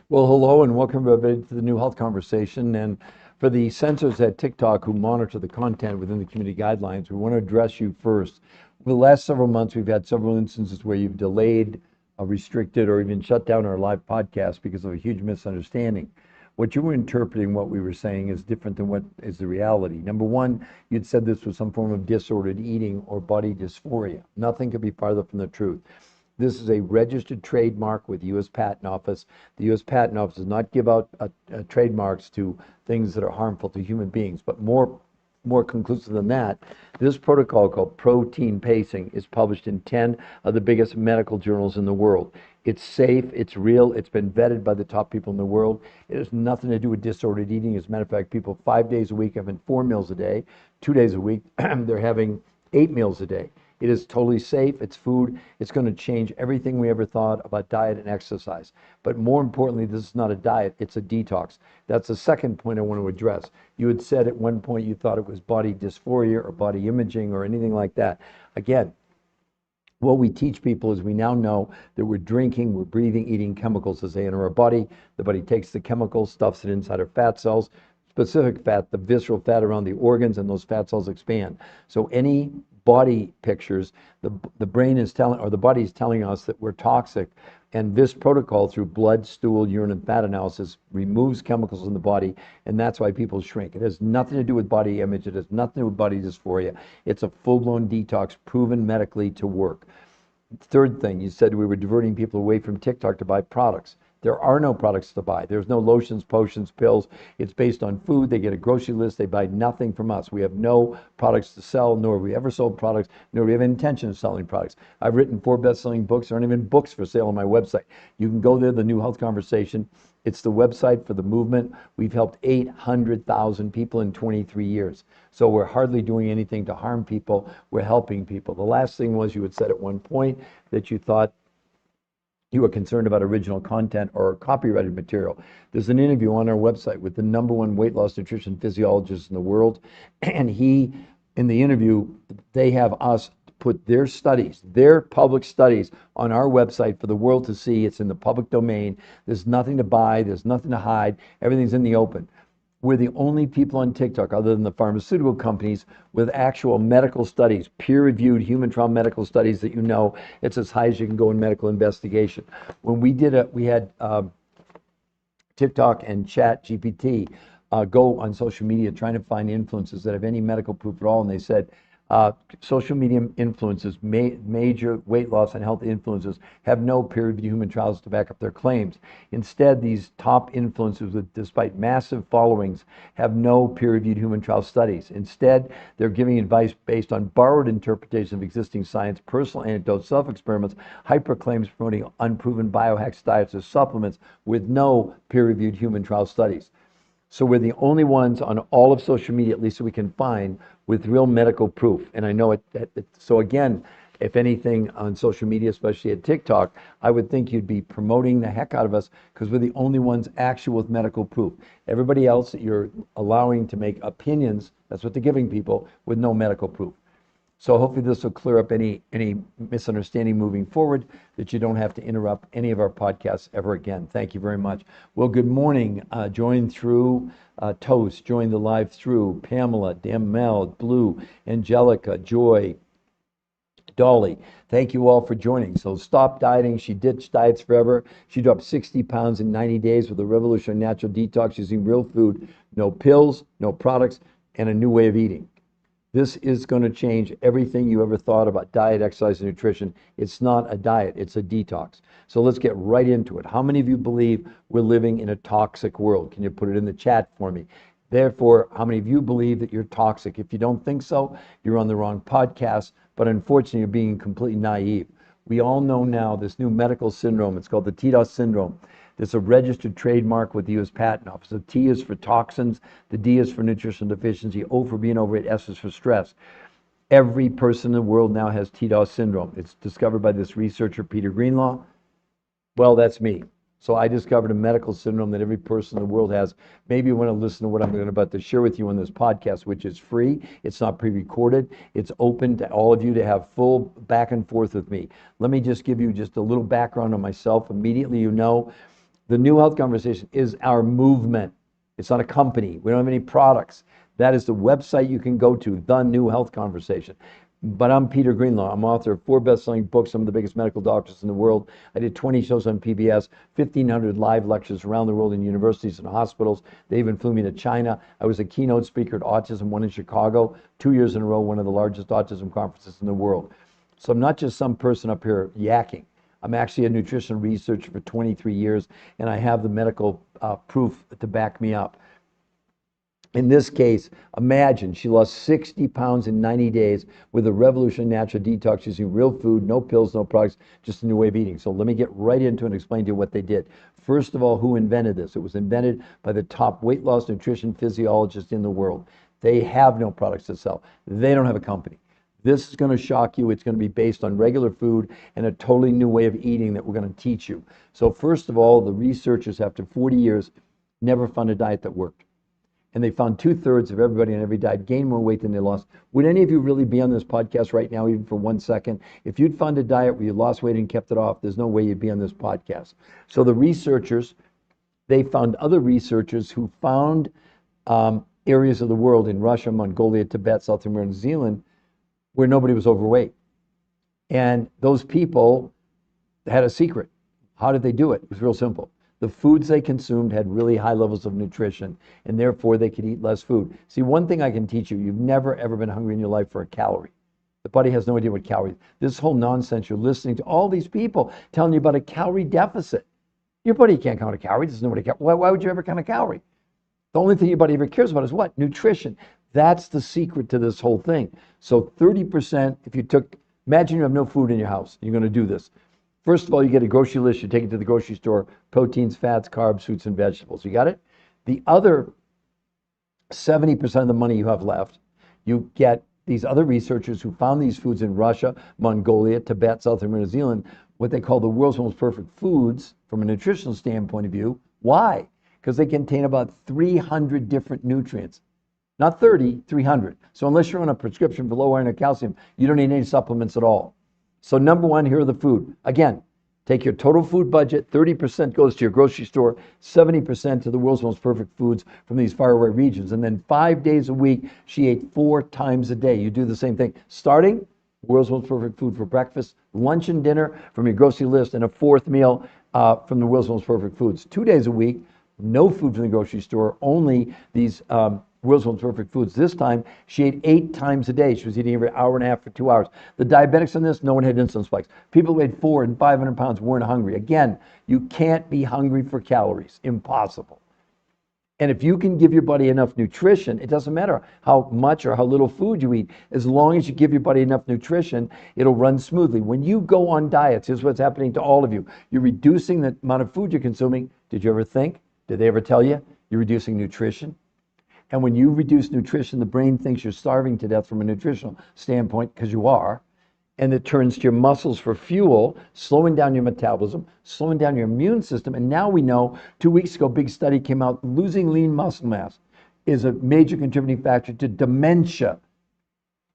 Well, hello and welcome everybody to the New Health Conversation. And for the censors at TikTok who monitor the content within the community guidelines, we want to address you first. Over the last several months, we've had several instances where you've delayed, restricted, or even shut down our live podcast because of a huge misunderstanding. What you were interpreting, what we were saying, is different than what is the reality. Number one, you'd said this was some form of disordered eating or body dysphoria. Nothing could be farther from the truth. This is a registered trademark with the U.S. Patent Office. The U.S. Patent Office does not give out trademarks to things that are harmful to human beings. But more conclusive than that, this protocol called protein pacing is published in 10 of the biggest medical journals in the world. It's safe, it's real, it's been vetted by the top people in the world. It has nothing to do with disordered eating. As a matter of fact, people 5 days a week having 4 meals a day, 2 days a week, they're having 8 meals a day. It is totally safe. It's food. It's going to change everything we ever thought about diet and exercise. But more importantly, this is not a diet, it's a detox. That's the second point I want to address. You had said at one point you thought it was body dysphoria or body imaging or anything like that. Again, what we teach people is we now know that we're drinking, we're breathing, eating chemicals as they enter our body. The body takes the chemicals, stuffs it inside our fat cells, specific fat, the visceral fat around the organs, and those fat cells expand. So any body pictures, the brain is telling, or the body is telling us that we're toxic. And this protocol, through blood, stool, urine, and fat analysis, removes chemicals in the body, and that's why people shrink. It has nothing to do with body image. It has nothing to do with body dysphoria. It's a full-blown detox, proven medically to work. Third thing, you said we were diverting people away from TikTok to buy products. There are no products to buy. There's no lotions, potions, pills. It's based on food. They get a grocery list. They buy nothing from us. We have no products to sell, nor have we ever sold products, nor do we have any intention of selling products. I've written 4 best-selling books. There aren't even books for sale on my website. You can go there, The New Health Conversation. It's the website for the movement. We've helped 800,000 people in 23 years. So we're hardly doing anything to harm people. We're helping people. The last thing was you had said at one point that you thought you were concerned about original content or copyrighted material. There's an interview on our website with the #1 weight loss nutrition physiologist in the world. And in the interview, they have us put their studies, their public studies on our website for the world to see. It's in the public domain. There's nothing to buy. There's nothing to hide. Everything's in the open. We're the only people on TikTok, other than the pharmaceutical companies, with actual medical studies, peer-reviewed human trial medical studies that it's as high as you can go in medical investigation. When we had TikTok and Chat GPT go on social media trying to find influences that have any medical proof at all, and they said social media influencers, major weight loss and health influencers, have no peer-reviewed human trials to back up their claims. Instead, these top influencers, despite massive followings, have no peer-reviewed human trial studies. Instead, they're giving advice based on borrowed interpretation of existing science, personal anecdotes, self-experiments, hyper-claims promoting unproven biohacks, diets, or supplements with no peer-reviewed human trial studies. So we're the only ones on all of social media, at least that we can find, with real medical proof. And I know so again, if anything on social media, especially at TikTok, I would think you'd be promoting the heck out of us because we're the only ones actual with medical proof. Everybody else that you're allowing to make opinions, that's what they're giving people, with no medical proof. So hopefully this will clear up any misunderstanding moving forward, that you don't have to interrupt any of our podcasts ever again. Thank you very much. Well, good morning. Join through Toast, join the live through Pamela, Damel, Blue, Angelica, Joy, Dolly. Thank you all for joining. So stop dieting. She ditched diets forever. She dropped 60 pounds in 90 days with a revolutionary natural detox using real food, no pills, no products, and a new way of eating. This is going to change everything you ever thought about diet, exercise, and nutrition. It's not a diet, it's a detox. So let's get right into it. How many of you believe we're living in a toxic world? Can you put it in the chat for me? Therefore, how many of you believe that you're toxic? If you don't think so, you're on the wrong podcast, but unfortunately, you're being completely naive. We all know now this new medical syndrome. It's called the TDOS syndrome. There's a registered trademark with the U.S. Patent Office. The T is for toxins, the D is for nutritional deficiency, O for being overweight, S is for stress. Every person in the world now has TDOS syndrome. It's discovered by this researcher, Peter Greenlaw. Well, that's me. So I discovered a medical syndrome that every person in the world has. Maybe you want to listen to what I'm about to share with you on this podcast, which is free. It's not pre-recorded. It's open to all of you to have full back and forth with me. Let me just give you just a little background on myself. Immediately, The New Health Conversation is our movement. It's not a company. We don't have any products. That is the website you can go to, The New Health Conversation. But I'm Peter Greenlaw. I'm author of 4 best-selling books, some of the biggest medical doctors in the world. I did 20 shows on PBS, 1,500 live lectures around the world in universities and hospitals. They even flew me to China. I was a keynote speaker at Autism One in Chicago, 2 years in a row, one of the largest autism conferences in the world. So I'm not just some person up here yakking. I'm actually a nutrition researcher for 23 years, and I have the medical proof to back me up. In this case, imagine she lost 60 pounds in 90 days with a revolutionary natural detox using real food, no pills, no products, just a new way of eating. So let me get right into it and explain to you what they did. First of all, who invented this? It was invented by the top weight loss nutrition physiologists in the world. They have no products to sell. They don't have a company. This is going to shock you. It's going to be based on regular food and a totally new way of eating that we're going to teach you. So first of all, the researchers, after 40 years, never found a diet that worked. And they found 2/3 of everybody on every diet gained more weight than they lost. Would any of you really be on this podcast right now, even for 1 second? If you'd found a diet where you lost weight and kept it off, there's no way you'd be on this podcast. So the researchers, they found other researchers who found areas of the world in Russia, Mongolia, Tibet, South America, New Zealand, where nobody was overweight. And those people had a secret. How did they do it? It was real simple. The foods they consumed had really high levels of nutrition, and therefore they could eat less food. See, one thing I can teach you, you've never ever been hungry in your life for a calorie. The body has no idea what calories. This whole nonsense you're listening to, all these people telling you about a calorie deficit. Your body can't count a calorie. Doesn't know what a calorie. Why would you ever count a calorie? The only thing your body ever cares about is what? Nutrition. That's the secret to this whole thing. So 30%, if you took, imagine you have no food in your house. You're going to do this. First of all, you get a grocery list. You take it to the grocery store. Proteins, fats, carbs, fruits, and vegetables. You got it? The other 70% of the money you have left, you get these other researchers who found these foods in Russia, Mongolia, Tibet, South America, New Zealand, what they call the world's most perfect foods from a nutritional standpoint of view. Why? Because they contain about 300 different nutrients. Not 30, 300. So unless you're on a prescription for low iron or calcium, you don't need any supplements at all. So number one, here are the food. Again, take your total food budget, 30% goes to your grocery store, 70% to the world's most perfect foods from these faraway regions. And then 5 days a week, she ate 4 times a day. You do the same thing. Starting, world's most perfect food for breakfast, lunch and dinner from your grocery list, and a 4th meal from the world's most perfect foods. 2 days a week, no food from the grocery store, only these world's most perfect foods. This time, she ate 8 times a day. She was eating every hour and a half for 2 hours. The diabetics on this, no one had insulin spikes. People who weighed 400 and 500 pounds weren't hungry. Again, you can't be hungry for calories. Impossible. And if you can give your body enough nutrition, it doesn't matter how much or how little food you eat. As long as you give your body enough nutrition, it'll run smoothly. When you go on diets, here's what's happening to all of you. You're reducing the amount of food you're consuming. Did you ever think? Did they ever tell you? You're reducing nutrition. And when you reduce nutrition, the brain thinks you're starving to death from a nutritional standpoint, because you are. And it turns to your muscles for fuel, slowing down your metabolism, slowing down your immune system. And now we know, 2 weeks ago, a big study came out, losing lean muscle mass is a major contributing factor to dementia.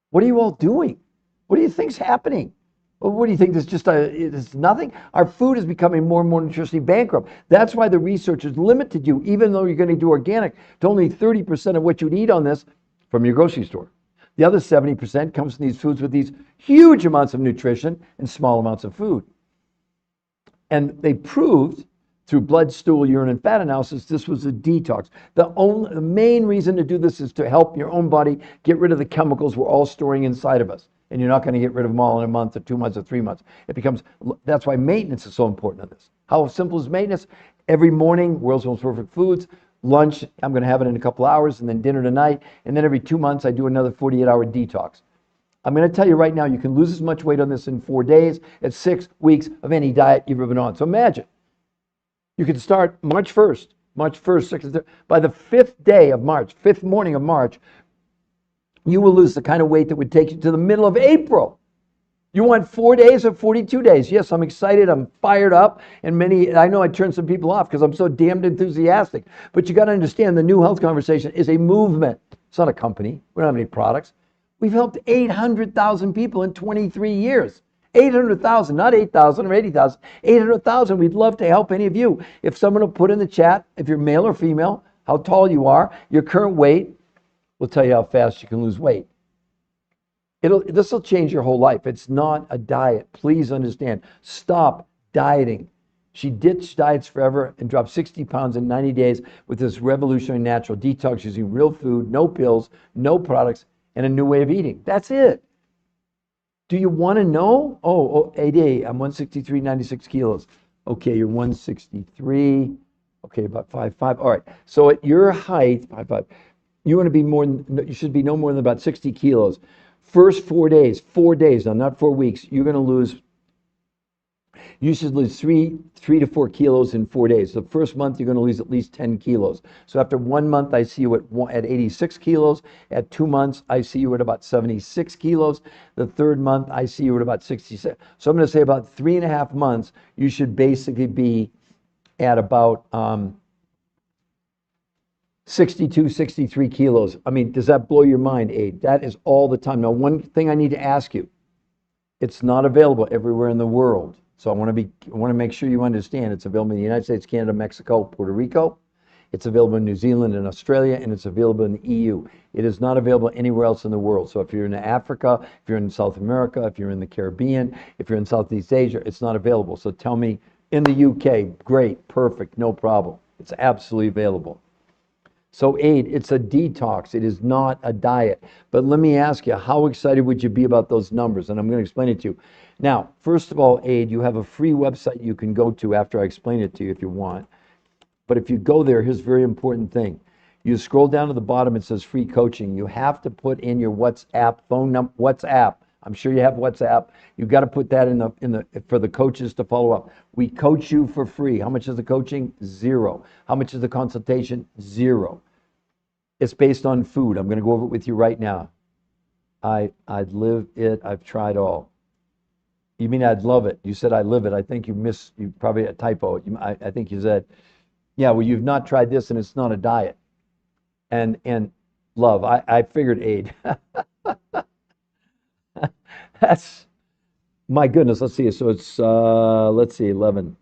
What are you all doing? What do you think's happening? Well, what do you think? It's nothing? Our food is becoming more and more nutritionally bankrupt. That's why the researchers limited you, even though you're going to do organic, to only 30% of what you'd eat on this from your grocery store. The other 70% comes from these foods with these huge amounts of nutrition and small amounts of food. And they proved through blood, stool, urine, and fat analysis, this was a detox. The main reason to do this is to help your own body get rid of the chemicals we're all storing inside of us. And you're not going to get rid of them all in a month or 2 months or 3 months. That's why maintenance is so important on this. How simple is maintenance? Every morning, world's most perfect foods. Lunch, I'm going to have it in a couple hours, and then dinner tonight. And then every 2 months, I do another 48-hour detox. I'm going to tell you right now, you can lose as much weight on this in 4 days as 6 weeks of any diet you've ever been on. So imagine, you could start March 1st, by the 5th day of March, 5th morning of March, you will lose the kind of weight that would take you to the middle of April. You want 4 days or 42 days? Yes, I'm excited. I'm fired up. And I know I turned some people off because I'm so damned enthusiastic. But you got to understand, the New Health Conversation is a movement. It's not a company. We don't have any products. We've helped 800,000 people in 23 years. 800,000, not 8,000 or 80,000, 800,000. We'd love to help any of you. If someone will put in the chat, if you're male or female, how tall you are, your current weight, we'll tell you how fast you can lose weight. This will change your whole life. It's not a diet. Please understand. Stop dieting. She ditched diets forever and dropped 60 pounds in 90 days with this revolutionary natural detox using real food, no pills, no products, and a new way of eating. That's it. Do you want to know? Oh, AD, I'm 163, 96 kilos. Okay, you're 163. Okay, about 5'5". All right. So at your height, 5'5", you want to be you should be no more than about 60 kilos. First 4 days, now not 4 weeks, you should lose 3 to 4 kilos in 4 days. The first month, you're going to lose at least 10 kilos. So after 1 month, I see you at 86 kilos. At 2 months, I see you at about 76 kilos. The third month, I see you at about 66. So I'm going to say about 3.5 months, you should basically be at about 62, 63 kilos. I mean, does that blow your mind, Aid? That is all the time. Now, one thing I need to ask you, it's not available everywhere in the world. So I want to make sure you understand it's available in the United States, Canada, Mexico, Puerto Rico. It's available in New Zealand and Australia, and it's available in the EU. It is not available anywhere else in the world. So if you're in Africa, if you're in South America, if you're in the Caribbean, if you're in Southeast Asia, it's not available. So tell me, in the UK, great, perfect, no problem. It's absolutely available. So Aid, it's a detox. It is not a diet. But let me ask you, how excited would you be about those numbers? And I'm going to explain it to you. Now, first of all, Aid, you have a free website you can go to after I explain it to you if you want. But if you go there, here's a very important thing. You scroll down to the bottom, it says free coaching. You have to put in your WhatsApp phone number, WhatsApp. I'm sure you have WhatsApp. You've got to put that for the coaches to follow up. We coach you for free. How much is the coaching? $0. How much is the consultation? $0. It's based on food. I'm going to go over it with you right now. I'd live it. I've tried all. You mean I'd love it? You said I live it. I think you probably a typo. I think you said, yeah, well, you've not tried this and it's not a diet. And love, I figured Aid. That's, my goodness, let's see. So it's, let's see, 11,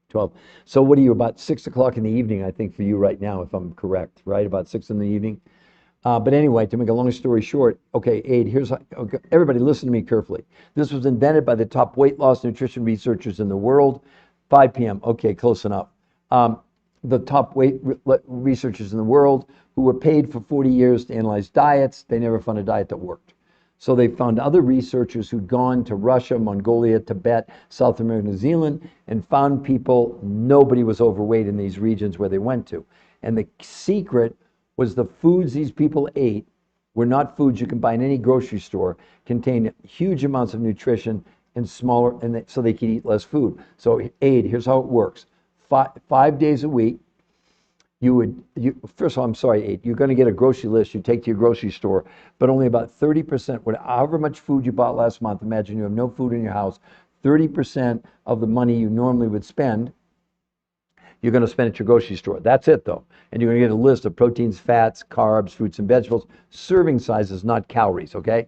12. So what are you, about 6 o'clock in the evening, I think, for you right now, if I'm correct, right? About 6 in the evening. But anyway, to make a long story short, okay, Aid, okay, everybody listen to me carefully. This was invented by the top weight loss nutrition researchers in the world. 5 p.m., okay, close enough. The top weight researchers in the world who were paid for 40 years to analyze diets. They never found a diet that worked. So they found other researchers who'd gone to Russia, Mongolia, Tibet, South America, New Zealand, and found nobody was overweight in these regions where they went to. And the secret was the foods these people ate were not foods you can buy in any grocery store, contained huge amounts of nutrition and so they could eat less food. So Aid, here's how it works. 5 days a week, first of all, I'm sorry, Aid, you're going to get a grocery list you take to your grocery store, but only about 30%, however much food you bought last month, imagine you have no food in your house, 30% of the money you normally would spend, you're going to spend at your grocery store. That's it, though. And you're going to get a list of proteins, fats, carbs, fruits, and vegetables, serving sizes, not calories, okay?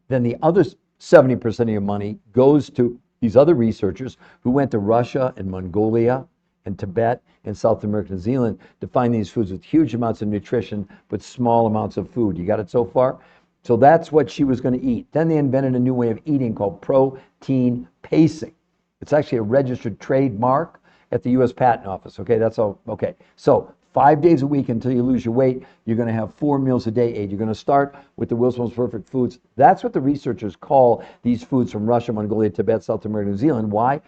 Then the other 70% of your money goes to these other researchers who went to Russia and Mongolia and Tibet and South America, New Zealand to find these foods with huge amounts of nutrition but small amounts of food. You got it so far? So that's what she was going to eat. Then they invented a new way of eating called protein pacing. It's actually a registered trademark at the U.S. Patent Office. Okay, that's all. Okay, so 5 days a week until you lose your weight. You're going to have 4 meals a day, Aid. You're going to start with the World's Most Perfect Foods. That's what the researchers call these foods from Russia, Mongolia, Tibet, South America, New Zealand. Why?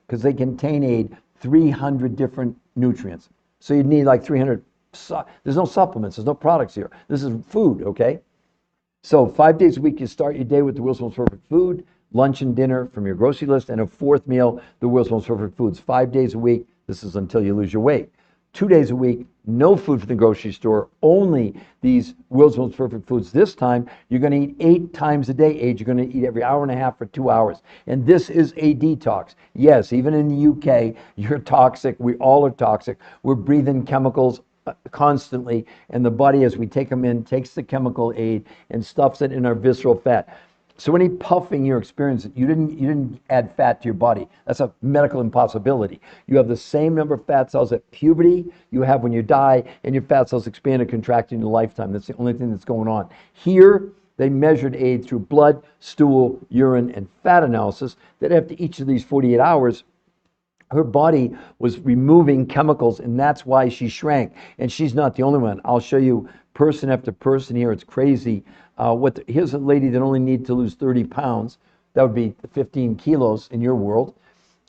Because they contain, Aid, 300 different nutrients. So you'd need like 300. There's no supplements. There's no products here. This is food, okay? So 5 days a week, you start your day with the World's Most Perfect Food, lunch and dinner from your grocery list, and a fourth meal, the World's Most Perfect Foods. 5 days a week. This is until you lose your weight. 2 days a week, no food from the grocery store, only these World's Most Perfect Foods. This time, you're going to eat 8 times a day, Aid. You're going to eat every hour and a half for 2 hours. And this is a detox. Yes, even in the UK, you're toxic. We all are toxic. We're breathing chemicals constantly, and the body, as we take them in, takes the chemical, Aid, and stuffs it in our visceral fat. So any puffing you're experiencing, you didn't add fat to your body. That's a medical impossibility. You have the same number of fat cells at puberty you have when you die, and your fat cells expand and contract in your lifetime. That's the only thing that's going on. Here, they measured AIDS through blood, stool, urine, and fat analysis that after each of these 48 hours, her body was removing chemicals, and that's why she shrank. And she's not the only one. I'll show you person after person here. It's crazy. Here's a lady that only needed to lose 30 pounds. That would be 15 kilos in your world.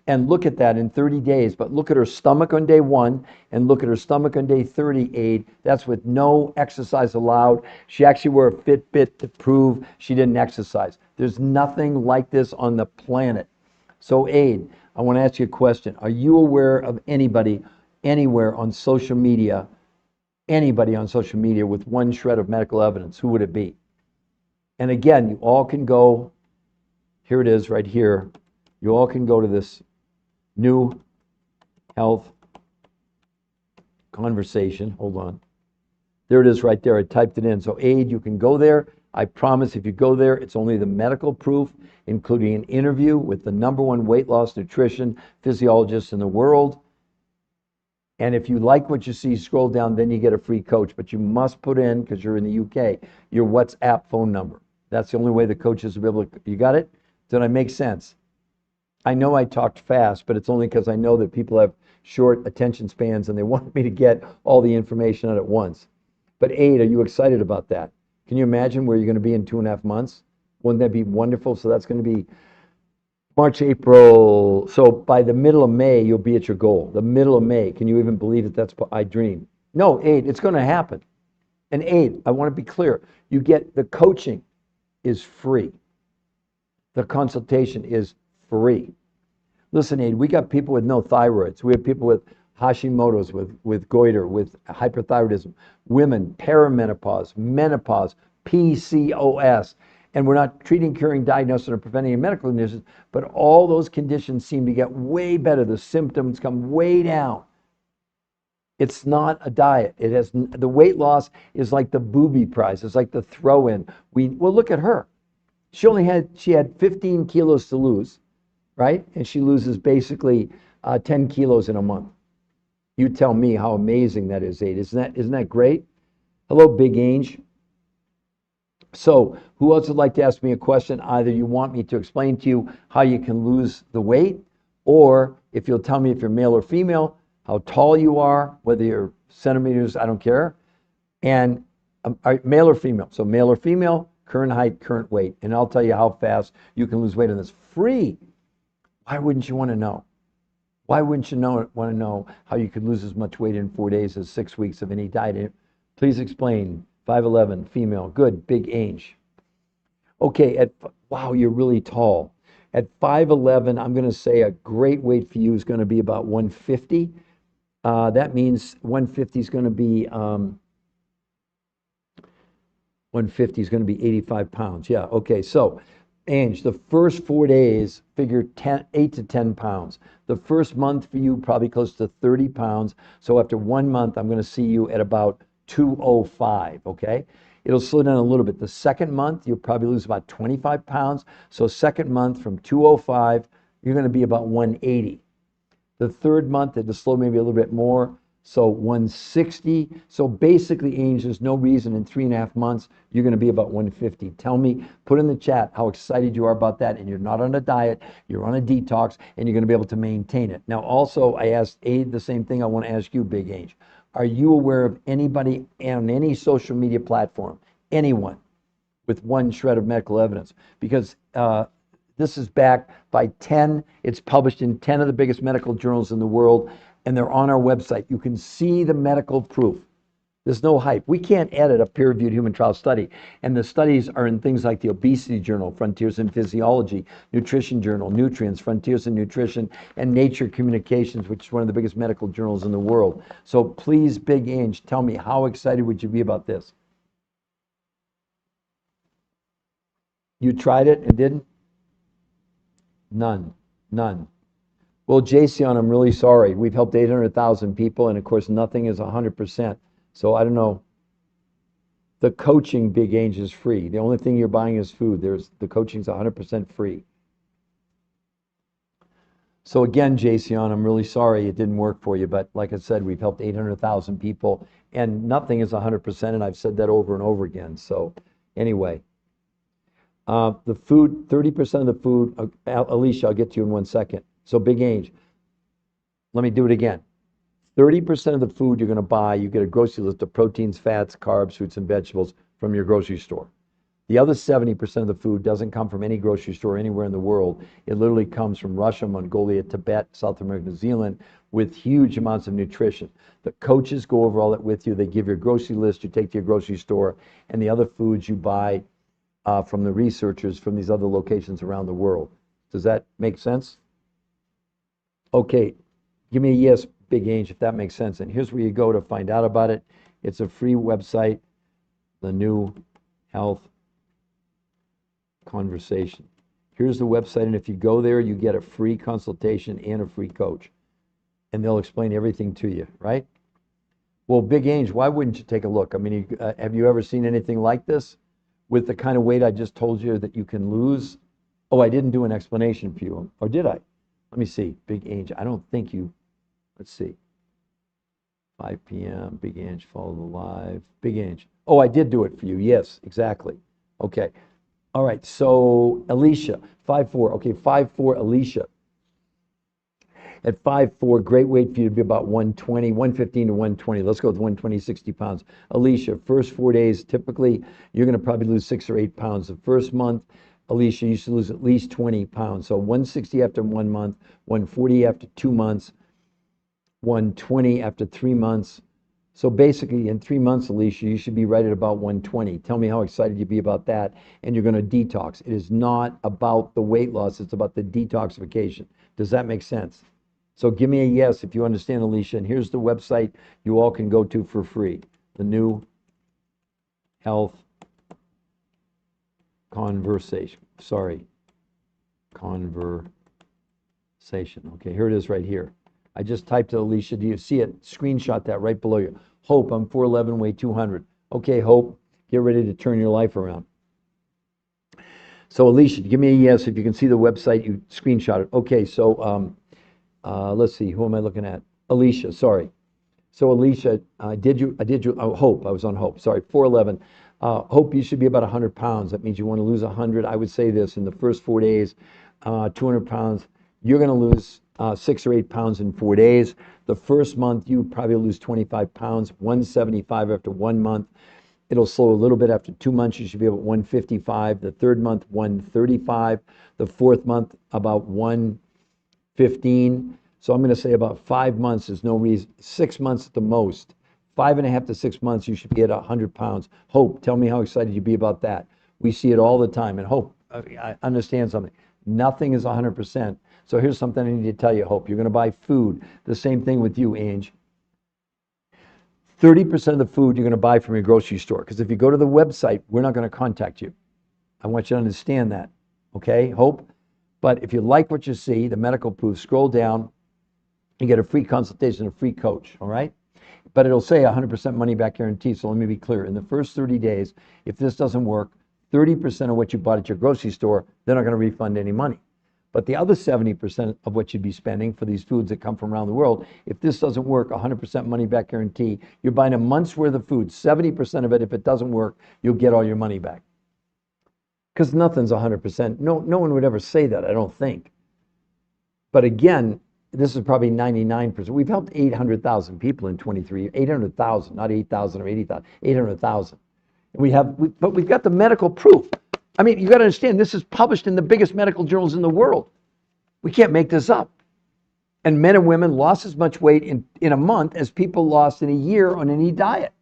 And look at that in 30 days. But look at her stomach on day 1 and look at her stomach on day 38. That's with no exercise allowed. She actually wore a Fitbit to prove she didn't exercise. There's nothing like this on the planet. So Aid, I want to ask you a question. Are you aware of anybody anywhere on social media, with one shred of medical evidence? Who would it be? And again, you all can go, here it is right here. You all can go to this New Health Conversation. Hold on. There it is right there. I typed it in. So Aid, you can go there. I promise if you go there, it's only the medical proof, including an interview with the #1 weight loss nutrition physiologist in the world. And if you like what you see, scroll down, then you get a free coach. But you must put in, because you're in the UK, your WhatsApp phone number. That's the only way the coaches will be able to. You got it? Did I make sense? I know I talked fast, but it's only because I know that people have short attention spans and they want me to get all the information out at once. But Aid, are you excited about that? Can you imagine where you're going to be in 2.5 months? Wouldn't that be wonderful? So that's going to be March, April. So by the middle of May, you'll be at your goal. The middle of May. Can you even believe that that's I dream? No, Aid, it's going to happen. And Aid, I want to be clear. You get the coaching is free. The consultation is free. Listen, Aid, we got people with no thyroids. We have people with Hashimoto's, with goiter, with hyperthyroidism, women, perimenopause, menopause, PCOS. And we're not treating, curing, diagnosing, or preventing any medical conditions, but all those conditions seem to get way better. The symptoms come way down. It's not a diet. It has the weight loss is like the booby prize. It's like the throw-in. Well, look at her. She had 15 kilos to lose, right? And she loses basically 10 kilos in a month. You tell me how amazing that is, Aid. Isn't that great? Hello, Big Ange. So who else would like to ask me a question? Either you want me to explain to you how you can lose the weight, or if you'll tell me if you're male or female, how tall you are, whether you're centimeters, I don't care, and male or female. So male or female, current height, current weight, and I'll tell you how fast you can lose weight on this. Free. Why wouldn't you want to know? Why wouldn't you want to know how you could lose as much weight in 4 days as 6 weeks of any diet? Please explain. 5'11", female. Good, Big Ange. Okay, wow, you're really tall. At 5'11", I'm going to say a great weight for you is going to be about 150. That means 150 is going to be 85 pounds. Yeah, okay, so Ange, the first 4 days, figure 8 to 10 pounds. The first month for you, probably close to 30 pounds. So after 1 month, I'm going to see you at about 205, okay? It'll slow down a little bit. The second month, you'll probably lose about 25 pounds. So second month from 205, you're going to be about 180. The third month, it'll slow maybe a little bit more. So 160. So basically, Ange, there's no reason in 3.5 months you're going to be about 150. Tell me, put in the chat how excited you are about that. And you're not on a diet, you're on a detox, and you're going to be able to maintain it. Now, also, I asked Aid the same thing I want to ask you, Big Ange. Are you aware of anybody on any social media platform, anyone, with one shred of medical evidence? Because this is backed by 10, it's published in 10 of the biggest medical journals in the world, and they're on our website. You can see the medical proof. There's no hype. We can't edit a peer-reviewed human trial study. And the studies are in things like the Obesity Journal, Frontiers in Physiology, Nutrition Journal, Nutrients, Frontiers in Nutrition, and Nature Communications, which is one of the biggest medical journals in the world. So please, Big Ange, tell me, how excited would you be about this? You tried it and didn't? None. Well, Jason, I'm really sorry. We've helped 800,000 people, and of course, nothing is 100%. So I don't know. The coaching, Big Ange, is free. The only thing you're buying is food. The coaching's 100% free. So again, Jason, I'm really sorry it didn't work for you, but like I said, we've helped 800,000 people, and nothing is 100%, and I've said that over and over again. So anyway, the food, 30% of the food, Alicia, I'll get to you in 1 second. So Big Ange, let me do it again. 30% of the food you're going to buy, you get a grocery list of proteins, fats, carbs, fruits, and vegetables from your grocery store. The other 70% of the food doesn't come from any grocery store anywhere in the world. It literally comes from Russia, Mongolia, Tibet, South America, New Zealand, with huge amounts of nutrition. The coaches go over all that with you. They give you a grocery list you take to your grocery store, and the other foods you buy from the researchers from these other locations around the world. Does that make sense? Okay, give me a yes, Big Ange, if that makes sense. And here's where you go to find out about it. It's a free website, The New Health Conversation. Here's the website, and if you go there, you get a free consultation and a free coach, and they'll explain everything to you, right? Well, Big Ange, why wouldn't you take a look? I mean, have you ever seen anything like this with the kind of weight I just told you that you can lose? Oh, I didn't do an explanation for you, or did I? Let me see, Big Ange. I don't think you. Let's see. 5 p.m. Big Ange, follow the live. Big Ange. Oh, I did do it for you. Yes, exactly. Okay. All right, so Alicia, 5'4". Okay, 5'4", Alicia. At 5'4", great weight for you to be about 120, 115 to 120. Let's go with 120, 60 pounds. Alicia, first 4 days, typically you're going to probably lose 6 or 8 pounds. The first month, Alicia, you should lose at least 20 pounds. So 160 after 1 month, 140 after 2 months, 120 after 3 months. So basically, in 3 months, Alicia, you should be right at about 120. Tell me how excited you'd be about that, and you're going to detox. It is not about the weight loss, it's about the detoxification. Does that make sense? So give me a yes if you understand, Alicia, and here's the website you all can go to for free. The New Health Conversation. Sorry, Conversation. Okay, here it is right here. I just typed it, Alicia. Do you see it? Screenshot that right below you. Hope, I'm 4'11", weigh 200. Okay, Hope, get ready to turn your life around. So, Alicia, give me a yes if you can see the website. You screenshot it. Okay, so let's see. Who am I looking at? Alicia, sorry. So, Alicia, Hope, I was on Hope. Sorry, 4'11". Hope, you should be about 100 pounds. That means you want to lose 100. I would say this, in the first 4 days, 200 pounds. You're going to lose 6 or 8 pounds in 4 days. The first month, you probably lose 25 pounds, 175 after 1 month. It'll slow a little bit after 2 months. You should be about 155. The third month, 135. The fourth month, about 115. So I'm going to say about 5 months is no reason. 6 months at the most. 5.5 to 6 months, you should be at 100 pounds. Hope, tell me how excited you'd be about that. We see it all the time. And Hope, I understand something. Nothing is 100%. So here's something I need to tell you, Hope. You're going to buy food. The same thing with you, Ange. 30% of the food you're going to buy from your grocery store. Because if you go to the website, we're not going to contact you. I want you to understand that. Okay, Hope? But if you like what you see, the medical proof, scroll down. You get a free consultation, a free coach, all right? But it'll say 100% money back guarantee. So let me be clear. In the first 30 days, if this doesn't work, 30% of what you bought at your grocery store, they're not going to refund any money. But the other 70% of what you'd be spending for these foods that come from around the world, if this doesn't work, 100% money back guarantee, you're buying a month's worth of food. 70% of it, if it doesn't work, you'll get all your money back. Because nothing's 100%. No one would ever say that, I don't think. But again, this is probably 99%. We've helped 800,000 people in 23 years. 800,000, not 8,000 or 80,000. 800,000. But we've got the medical proof. I mean, you got to understand, this is published in the biggest medical journals in the world. We can't make this up. And men and women lost as much weight in a month as people lost in a year on any diet.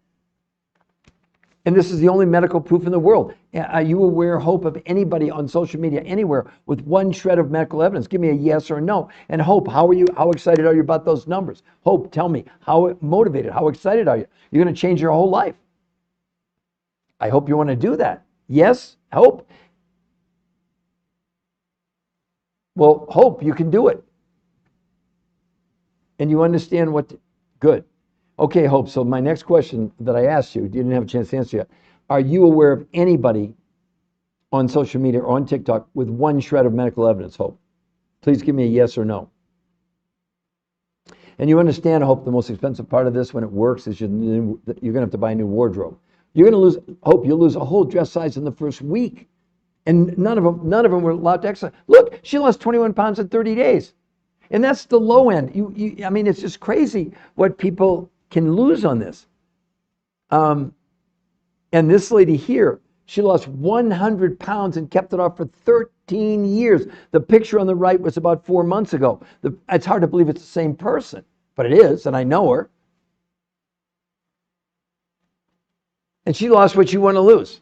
And this is the only medical proof in the world. Are you aware, Hope, of anybody on social media anywhere with one shred of medical evidence? Give me a yes or a no. And Hope, how excited are you about those numbers? Hope, tell me, how motivated, how excited are you? You're going to change your whole life. I hope you want to do that. Yes? Hope? Well, Hope, you can do it. And you understand good. Okay, Hope, so my next question that I asked you didn't have a chance to answer yet. Are you aware of anybody on social media or on TikTok with one shred of medical evidence, Hope? Please give me a yes or no. And you understand, Hope, the most expensive part of this when it works is you're going to have to buy a new wardrobe. You're going to lose, Hope, you'll lose a whole dress size in the first week. And none of them were allowed to exercise. Look, she lost 21 pounds in 30 days. And that's the low end. I mean, it's just crazy what people can lose on this. And this lady here, she lost 100 pounds and kept it off for 13 years. The picture on the right was about 4 months ago. It's hard to believe it's the same person, but it is, and I know her. And she lost what you want to lose.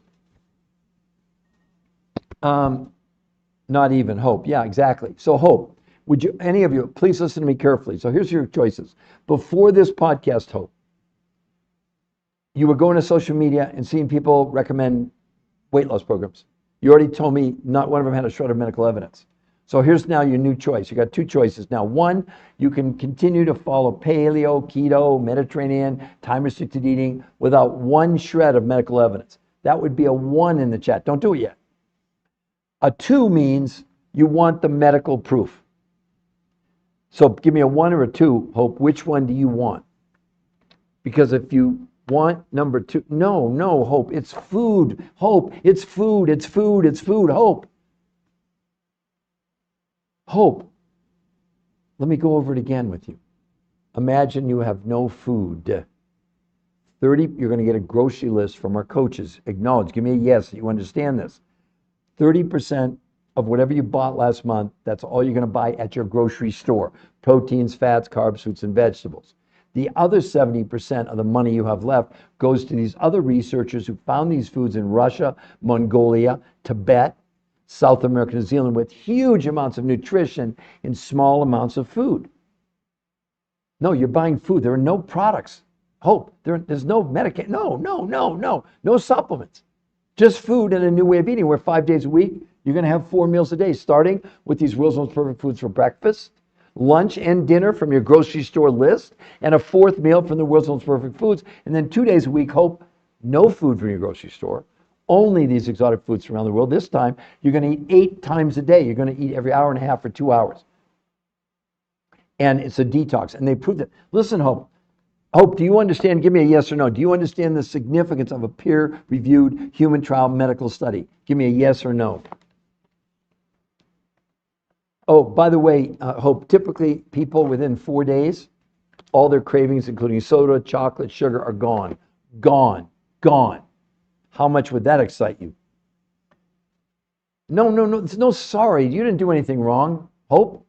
Not even, Hope. Yeah, exactly. So, Hope, would you, any of you, please listen to me carefully. So here's your choices. Before this podcast, Hope, you were going to social media and seeing people recommend weight loss programs. You already told me not one of them had a shred of medical evidence. So here's now your new choice. You got two choices now. One, you can continue to follow paleo, keto, Mediterranean, time-restricted eating without one shred of medical evidence. That would be a 1 in the chat. Don't do it yet. A 2 means you want the medical proof. So give me a 1 or a 2, Hope. Which one do you want? Because if you want number 2, no, Hope. It's food, Hope. It's food, it's food, it's food, Hope. Hope. Let me go over it again with you. Imagine you have no food. 30, you're going to get a grocery list from our coaches. Acknowledge, give me a yes, you understand this. 30% of whatever you bought last month, that's all you're going to buy at your grocery store. Proteins, fats, carbs, fruits, and vegetables. The other 70% of the money you have left goes to these other researchers who found these foods in Russia, Mongolia, Tibet, South America, New Zealand, with huge amounts of nutrition in small amounts of food. No, you're buying food. There are no products. Hope, there's no medication. No supplements. Just food and a new way of eating where 5 days a week, you're going to have 4 meals a day, starting with these World's Most Perfect Foods for breakfast, lunch and dinner from your grocery store list, and a 4th meal from the World's Most Perfect Foods. And then 2 days a week, Hope, no food from your grocery store, only these exotic foods from around the world. This time, you're going to eat 8 times a day. You're going to eat every hour and a half for 2 hours. And it's a detox. And they proved it. Listen, Hope, do you understand? Give me a yes or no. Do you understand the significance of a peer-reviewed human trial medical study? Give me a yes or no. Oh, by the way, Hope, typically people within 4 days, all their cravings, including soda, chocolate, sugar, are gone. Gone. How much would that excite you? No. There's no sorry. You didn't do anything wrong, Hope.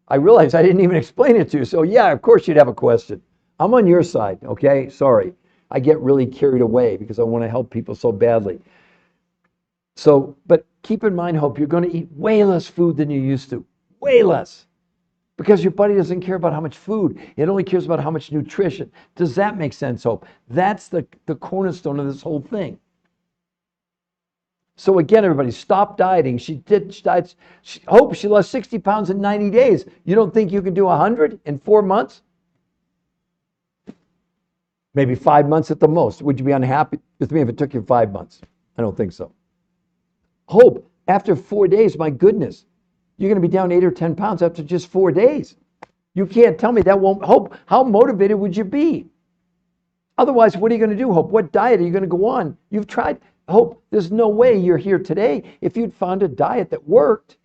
I realize I didn't even explain it to you. So yeah, of course you'd have a question. I'm on your side, okay? Sorry. I get really carried away because I want to help people so badly. So, but keep in mind, Hope, you're going to eat way less food than you used to. Way less. Because your body doesn't care about how much food. It only cares about how much nutrition. Does that make sense, Hope? That's the cornerstone of this whole thing. So again, everybody, stop dieting. Hope, she lost 60 pounds in 90 days. You don't think you can do 100 in 4 months? Maybe 5 months at the most. Would you be unhappy with me if it took you 5 months? I don't think so. Hope, after 4 days, my goodness, you're going to be down 8 or 10 pounds after just 4 days. You can't tell me that won't. Hope, how motivated would you be? Otherwise, what are you going to do, Hope? What diet are you going to go on? You've tried. Hope, there's no way you're here today. If you'd found a diet that worked,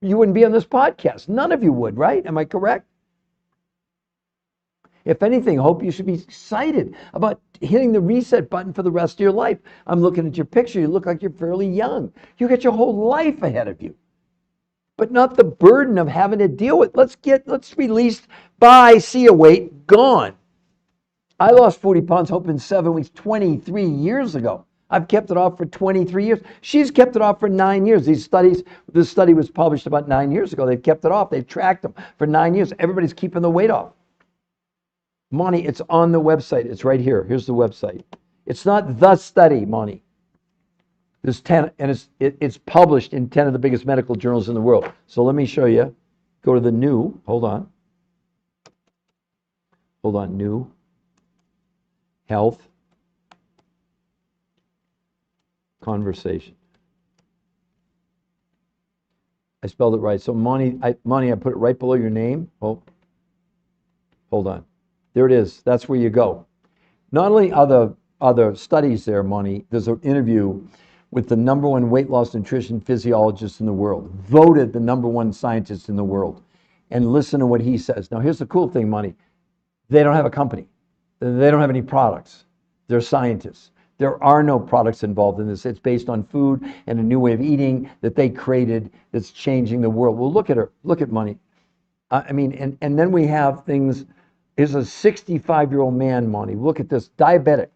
you wouldn't be on this podcast. None of you would, right? Am I correct? If anything, Hope, you should be excited about hitting the reset button for the rest of your life. I'm looking at your picture. You look like you're fairly young. You got your whole life ahead of you, but not the burden of having to deal with. Let's release. Bye. See you. Weight gone. I lost 40 pounds, Hope, in 7 weeks, 23 years ago. I've kept it off for 23 years. She's kept it off for 9 years. This study was published about 9 years ago. They've kept it off. They've tracked them for 9 years. Everybody's keeping the weight off. Monty, it's on the website. It's right here. Here's the website. It's not the study, Monty. There's 10, and it's published in 10 of the biggest medical journals in the world. So let me show you. Go to the new, hold on, new health Conversation. I spelled it right. So money, I put it right below your name. Oh, hold on. There it is. That's where you go. Not only are the studies there, Money, there's an interview with the #1 weight loss nutrition physiologist in the world, voted the #1 scientist in the world. And listen to what he says. Now, here's the cool thing, Money. They don't have a company. They don't have any products. They're scientists. There are no products involved in this. It's based on food and a new way of eating that they created that's changing the world. Well, look at her. Look at Money. I mean, and then we have things. Here's a 65-year-old man, Money. Look at this. Diabetic.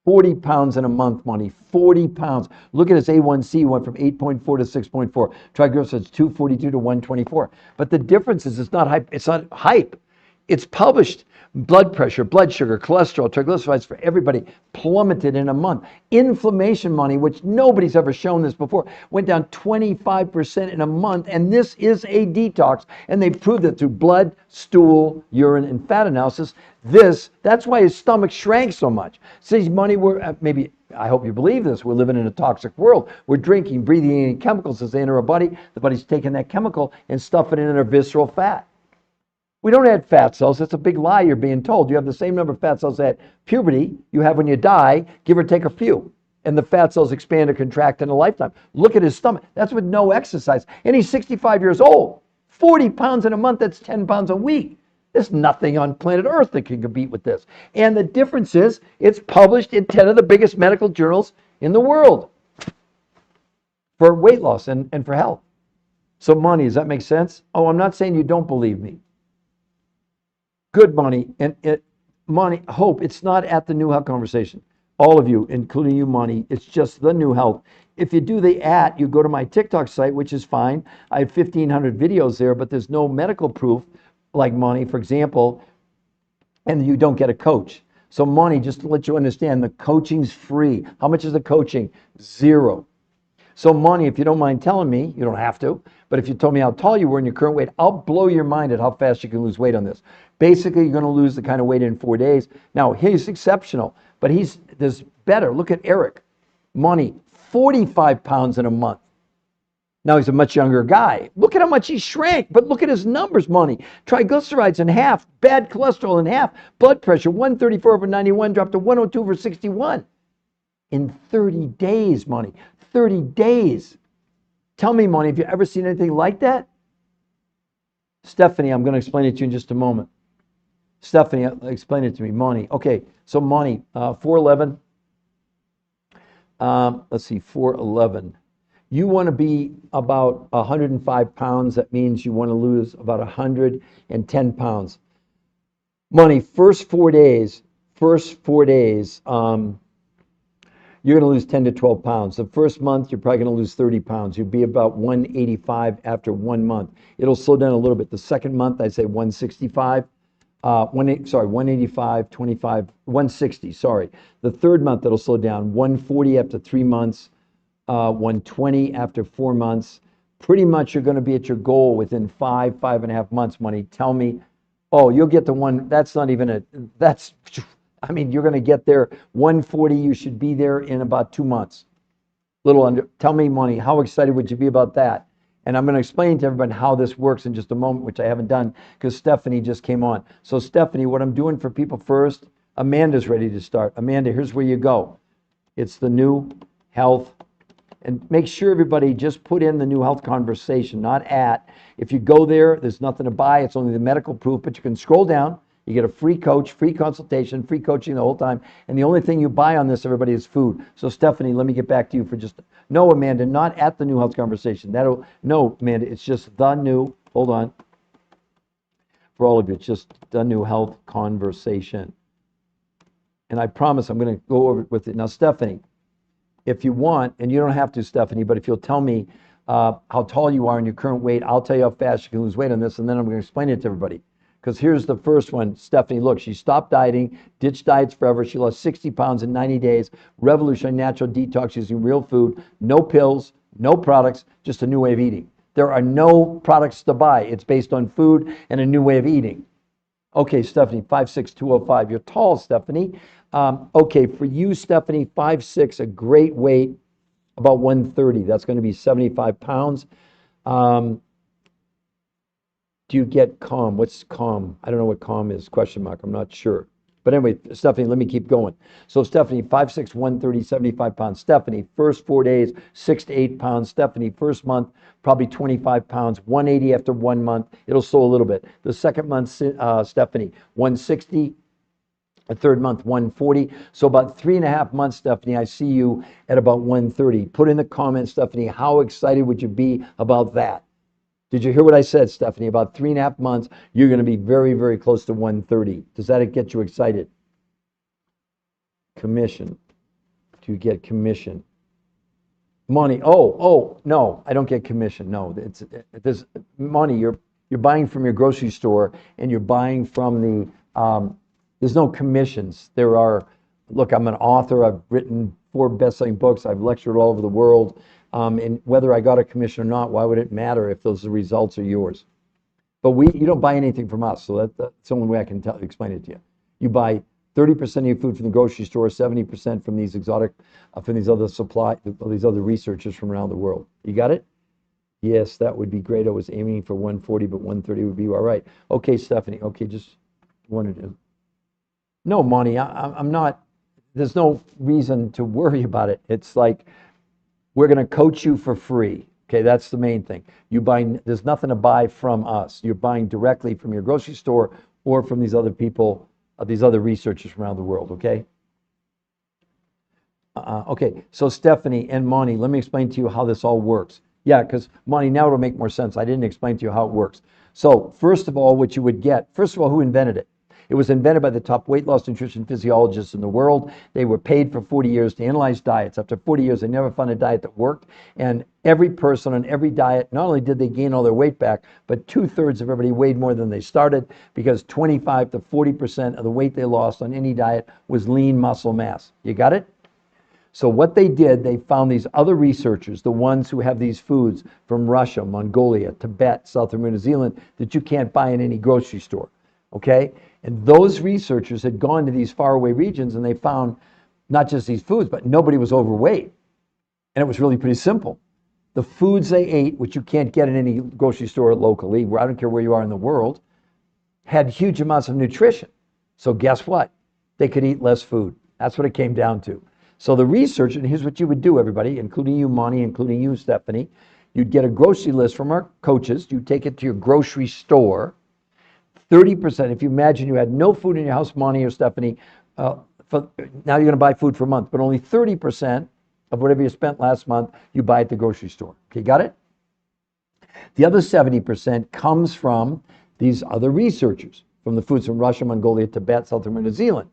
40 pounds in a month, Money. 40 pounds. Look at his A1C went from 8.4 to 6.4. Triglycerides 242 to 124. But the difference is it's not hype. It's not hype. It's published. Blood pressure, blood sugar, cholesterol, triglycerides for everybody plummeted in a month. Inflammation, Money, which nobody's ever shown this before, went down 25% in a month. And this is a detox. And they proved it through blood, stool, urine, and fat analysis. That's why his stomach shrank so much. Says, Money, I hope you believe this. We're living in a toxic world. We're drinking, breathing in chemicals as they enter our body. The body's taking that chemical and stuffing it in our visceral fat. We don't add fat cells. That's a big lie you're being told. You have the same number of fat cells at puberty you have when you die, give or take a few. And the fat cells expand or contract in a lifetime. Look at his stomach. That's with no exercise. And he's 65 years old. 40 pounds in a month, that's 10 pounds a week. There's nothing on planet Earth that can compete with this. And the difference is it's published in 10 of the biggest medical journals in the world for weight loss and for health. So Money, does that make sense? Oh, I'm not saying you don't believe me. Good, Money, Money, hope, it's not at the New Health Conversation. All of you, including you, Money, it's just the New Health. If you do the you go to my TikTok site, which is fine. I have 1,500 videos there, but there's no medical proof, like Money, for example, and you don't get a coach. So Money, just to let you understand, the coaching's free. How much is the coaching? $0. So Money, if you don't mind telling me, you don't have to, but if you told me how tall you were in your current weight, I'll blow your mind at how fast you can lose weight on this. Basically, you're going to lose the kind of weight in 4 days. Now, he's exceptional, but there's better. Look at Eric. Money, 45 pounds in a month. Now, he's a much younger guy. Look at how much he shrank, but look at his numbers, Money. Triglycerides in half, bad cholesterol in half, blood pressure, 134/91 dropped to 102/61. In 30 days, Money. 30 days. Tell me, Money, have you ever seen anything like that? Stephanie, I'm going to explain it to you in just a moment. Stephanie, explain it to me. Money. Okay, so Money, 4'11". Let's see, 4'11". You want to be about 105 pounds. That means you want to lose about 110 pounds. Money, first 4 days, you're going to lose 10 to 12 pounds. The first month, you're probably going to lose 30 pounds. You'll be about 185 after 1 month. It'll slow down a little bit. The second month, I'd say 165. 185, 25, 160, sorry. The third month, it'll slow down. 140 after 3 months, 120 after 4 months. Pretty much you're going to be at your goal within 5.5 months, Money. Tell me, oh, you'll get the one, that's not even you're going to get there. 140, you should be there in about 2 months. Little under. Tell me, Money, how excited would you be about that? And I'm going to explain to everybody how this works in just a moment, which I haven't done because Stephanie just came on. So Stephanie, what I'm doing for people first, Amanda's ready to start. Amanda, here's where you go. It's the New Health. And make sure everybody just put in the New Health Conversation, not at. If you go there, there's nothing to buy. It's only the medical proof, but you can scroll down. You get a free coach, free consultation, free coaching the whole time. And the only thing you buy on this, everybody, is food. So Stephanie, let me get back to you for just, no, Amanda, not at the New Health Conversation. No, Amanda, it's just the new, hold on. For all of you, it's just the New Health Conversation. And I promise I'm going to go over it with it. Now, Stephanie, if you want, and you don't have to, Stephanie, but if you'll tell me how tall you are and your current weight, I'll tell you how fast you can lose weight on this, and then I'm going to explain it to everybody. Because here's the first one. Stephanie, look, she stopped dieting, ditched diets forever. She lost 60 pounds in 90 days. Revolutionary natural detox using real food, no pills, no products, just a new way of eating. There are no products to buy. It's based on food and a new way of eating. Okay, Stephanie, 5'6", 205. You're tall, Stephanie. Okay, for you, Stephanie, 5'6", a great weight. about 130. That's going to be 75 pounds. Um, do you get calm? What's calm? I don't know what calm is, question mark. I'm not sure. But anyway, Stephanie, let me keep going. So Stephanie, 5'6", 130, 75 pounds. Stephanie, first 4 days, 6 to 8 pounds. Stephanie, first month, probably 25 pounds. 180 after 1 month. It'll slow a little bit. The second month, Stephanie, 160. A third month, 140. So about 3.5 months, Stephanie, I see you at about 130. Put in the comments, Stephanie, how excited would you be about that? Did you hear what I said, Stephanie? About 3.5 months, you're going to be very, very close to 130. Does that get you excited? Commission. Do you get commission? Money. Oh, no, I don't get commission. No, there's money. You're buying from your grocery store, and you're buying from the. There's no commissions. There are. Look, I'm an author. I've written 4 best-selling books. I've lectured all over the world. And whether I got a commission or not, why would it matter if those results are yours? But you don't buy anything from us, so that's the only way I can explain it to you. You buy 30% of your food from the grocery store, 70% from these exotic, from these other researchers from around the world. You got it? Yes, that would be great. I was aiming for 140, but 130 would be all right. Okay, Stephanie. Okay, just wanted to. No, Monty, I'm not. There's no reason to worry about it. It's like we're going to coach you for free. Okay, that's the main thing. There's nothing to buy from us. You're buying directly from your grocery store or from these other people, these other researchers from around the world, okay? Okay, so Stephanie and Monty, let me explain to you how this all works. Yeah, because Monty, now it'll make more sense. I didn't explain to you how it works. So first of all, what you would get, first of all, who invented it? It was invented by the top weight loss nutrition physiologists in the world. They were paid for 40 years to analyze diets. After 40 years, they never found a diet that worked. And every person on every diet, not only did they gain all their weight back, but 2/3 of everybody weighed more than they started, because 25 to 40% of the weight they lost on any diet was lean muscle mass. You got it? So what they did, they found these other researchers, the ones who have these foods from Russia, Mongolia, Tibet, South America, New Zealand, that you can't buy in any grocery store, okay? And those researchers had gone to these faraway regions, and they found not just these foods, but nobody was overweight. And it was really pretty simple. The foods they ate, which you can't get in any grocery store locally, where I don't care where you are in the world, had huge amounts of nutrition. So guess what? They could eat less food. That's what it came down to. So the research, and here's what you would do, everybody, including you, Monty, including you, Stephanie. You'd get a grocery list from our coaches. You'd take it to your grocery store. 30%, if you imagine you had no food in your house, Monty or Stephanie, now you're going to buy food for a month, but only 30% of whatever you spent last month, you buy at the grocery store. Okay, got it? The other 70% comes from these other researchers, from the foods from Russia, Mongolia, Tibet, South America, New Zealand.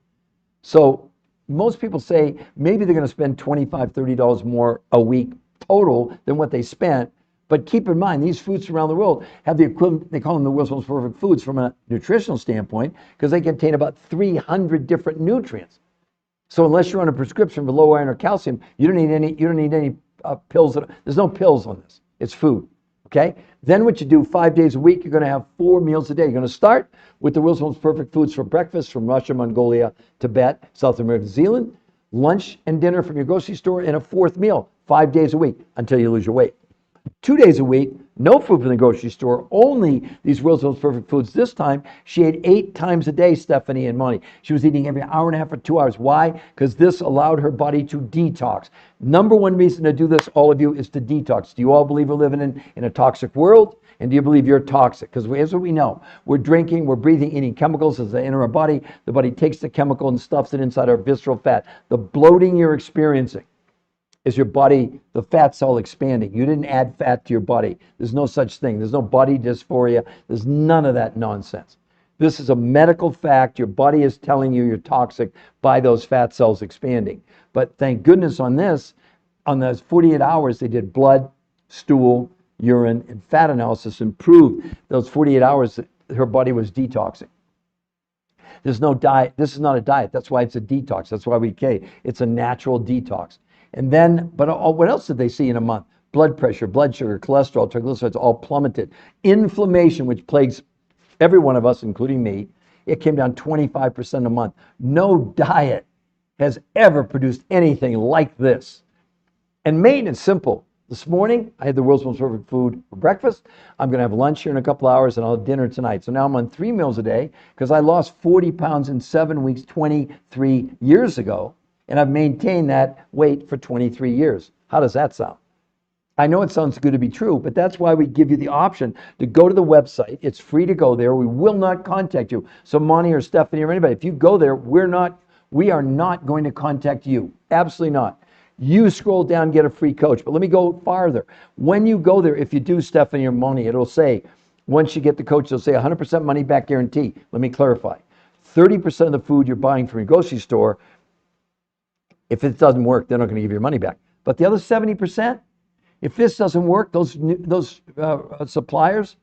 So most people say maybe they're going to spend $25, $30 more a week total than what they spent. But keep in mind, these foods around the world have the equivalent, they call them the world's most perfect foods from a nutritional standpoint, because they contain about 300 different nutrients. So unless you're on a prescription for low iron or calcium, you don't need any pills. There's no pills on this. It's food. Okay? Then what you do 5 days a week, you're going to have 4 meals a day. You're going to start with the world's most perfect foods for breakfast from Russia, Mongolia, Tibet, South America, New Zealand, lunch and dinner from your grocery store, and a 4th meal 5 days a week until you lose your weight. 2 days a week, no food from the grocery store, only these world's most perfect foods. This time, she ate 8 times a day, Stephanie and Monty. She was eating every hour and a half or 2 hours. Why? Because this allowed her body to detox. Number one reason to do this, all of you, is to detox. Do you all believe we're living in a toxic world? And do you believe you're toxic? Because here's what we know. We're drinking, we're breathing, eating chemicals as they enter our body. The body takes the chemical and stuffs it inside our visceral fat. The bloating you're experiencing is your body, the fat cell expanding. You didn't add fat to your body. There's no such thing. There's no body dysphoria. There's none of that nonsense. This is a medical fact. Your body is telling you you're toxic by those fat cells expanding. But thank goodness on this, on those 48 hours, they did blood, stool, urine, and fat analysis, and proved those 48 hours that her body was detoxing. There's no diet. This is not a diet. That's why it's a detox. That's why it's a natural detox. And then, but what else did they see in a month? Blood pressure, blood sugar, cholesterol, triglycerides, all plummeted. Inflammation, which plagues every one of us, including me, it came down 25% a month. No diet has ever produced anything like this. And maintenance, simple. This morning, I had the world's most perfect food for breakfast. I'm going to have lunch here in a couple hours, and I'll have dinner tonight. So now I'm on 3 meals a day because I lost 40 pounds in 7 weeks 23 years ago, and I've maintained that weight for 23 years. How does that sound? I know it sounds good to be true, but that's why we give you the option to go to the website. It's free to go there. We will not contact you. So Monty or Stephanie or anybody, if you go there, we are not going to contact you. Absolutely not. You scroll down, get a free coach. But let me go farther. When you go there, if you do Stephanie or Monty, it'll say, once you get the coach, it'll say 100% money back guarantee. Let me clarify. 30% of the food you're buying from your grocery store, if it doesn't work, they're not going to give you your money back. But the other 70%, if this doesn't work, those suppliers,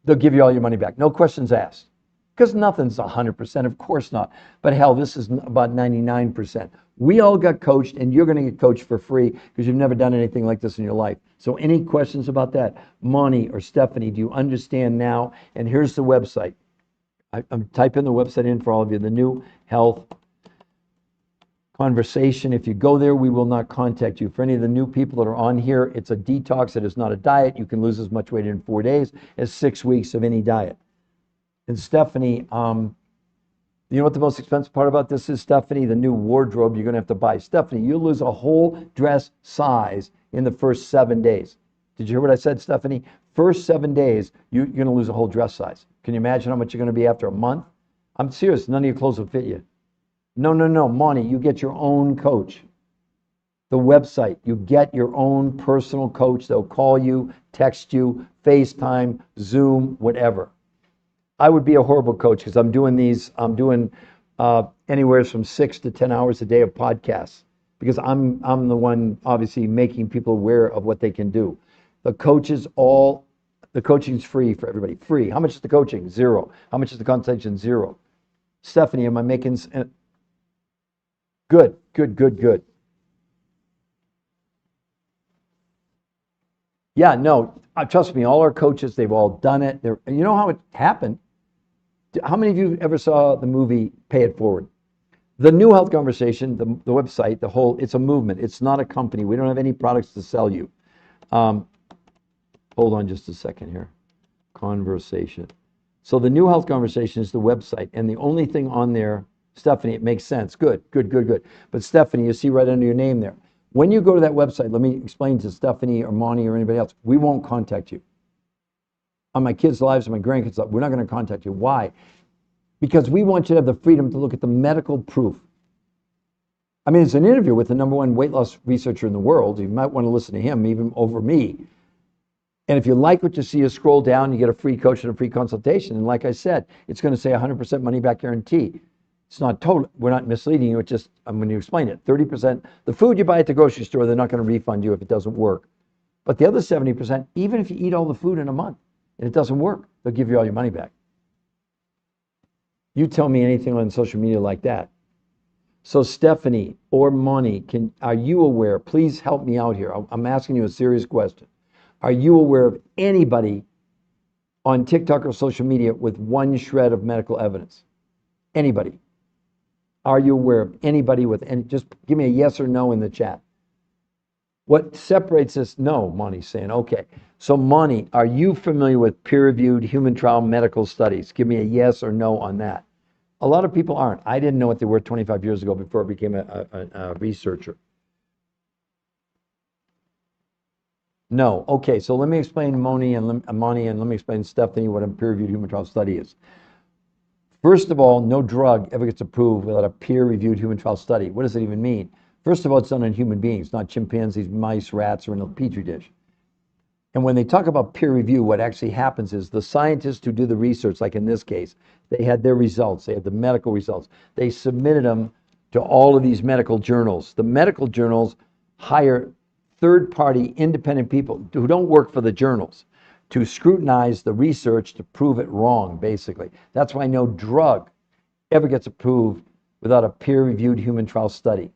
they'll give you all your money back. No questions asked. Because nothing's 100%, of course not. But hell, this is about 99%. We all got coached, and you're going to get coached for free because you've never done anything like this in your life. So any questions about that? Monty or Stephanie, do you understand now? And here's the website. I'm typing the website in for all of you, the New Health Conversation. If you go there, we will not contact you. For any of the new people that are on here, it's a detox. It is not a diet. You can lose as much weight in 4 days as 6 weeks of any diet. And Stephanie, you know what the most expensive part about this is, Stephanie? The new wardrobe you're going to have to buy. Stephanie, you'll lose a whole dress size in the first 7 days. Did you hear what I said, Stephanie? First 7 days, you're going to lose a whole dress size. Can you imagine how much you're going to be after a month? I'm serious. None of your clothes will fit you. No, Monty, you get your own coach. The website, you get your own personal coach. They'll call you, text you, FaceTime, Zoom, whatever. I would be a horrible coach because I'm doing anywhere from 6 to 10 hours a day of podcasts because I'm the one obviously making people aware of what they can do. The coaching's free for everybody. Free. How much is the coaching? $0. How much is the consultation? $0. Stephanie, am I making good? Yeah, no, trust me, all our coaches, they've all done it. You know how it happened? How many of you ever saw the movie Pay It Forward? The New Health Conversation, the website, it's a movement. It's not a company. We don't have any products to sell you. Hold on just a second here. Conversation. So the New Health Conversation is the website, and the only thing on there, Stephanie, it makes sense. Good. But Stephanie, you see right under your name there. When you go to that website, let me explain to Stephanie or Monty or anybody else, we won't contact you. On my kids' lives and my grandkids' lives, we're not going to contact you. Why? Because we want you to have the freedom to look at the medical proof. I mean, it's an interview with the #1 weight loss researcher in the world. You might want to listen to him even over me. And if you like what you see, you scroll down, you get a free coach and a free consultation. And like I said, it's going to say 100% money back guarantee. It's not total. We're not misleading you. It's just, I'm going to explain it. 30%, the food you buy at the grocery store, they're not going to refund you if it doesn't work. But the other 70%, even if you eat all the food in a month and it doesn't work, they'll give you all your money back. You tell me anything on social media like that. So Stephanie or Monty, are you aware, please help me out here. I'm asking you a serious question. Are you aware of anybody on TikTok or social media with one shred of medical evidence? Anybody? Are you aware of anybody with any? Just give me a yes or no in the chat. What separates us? No, Monty's saying, okay. So Monty, are you familiar with peer-reviewed human trial medical studies? Give me a yes or no on that. A lot of people aren't. I didn't know what they were 25 years ago before I became a researcher. No. Okay, so let me explain Monty and let me explain Stephanie what a peer-reviewed human trial study is. First of all, no drug ever gets approved without a peer-reviewed human trial study. What does it even mean? First of all, it's done on human beings, not chimpanzees, mice, rats, or in a petri dish. And when they talk about peer review, what actually happens is the scientists who do the research, like in this case, they had their results, they had the medical results. They submitted them to all of these medical journals. The medical journals hire third-party independent people who don't work for the journals to scrutinize the research to prove it wrong, basically. That's why no drug ever gets approved without a peer-reviewed human trial study.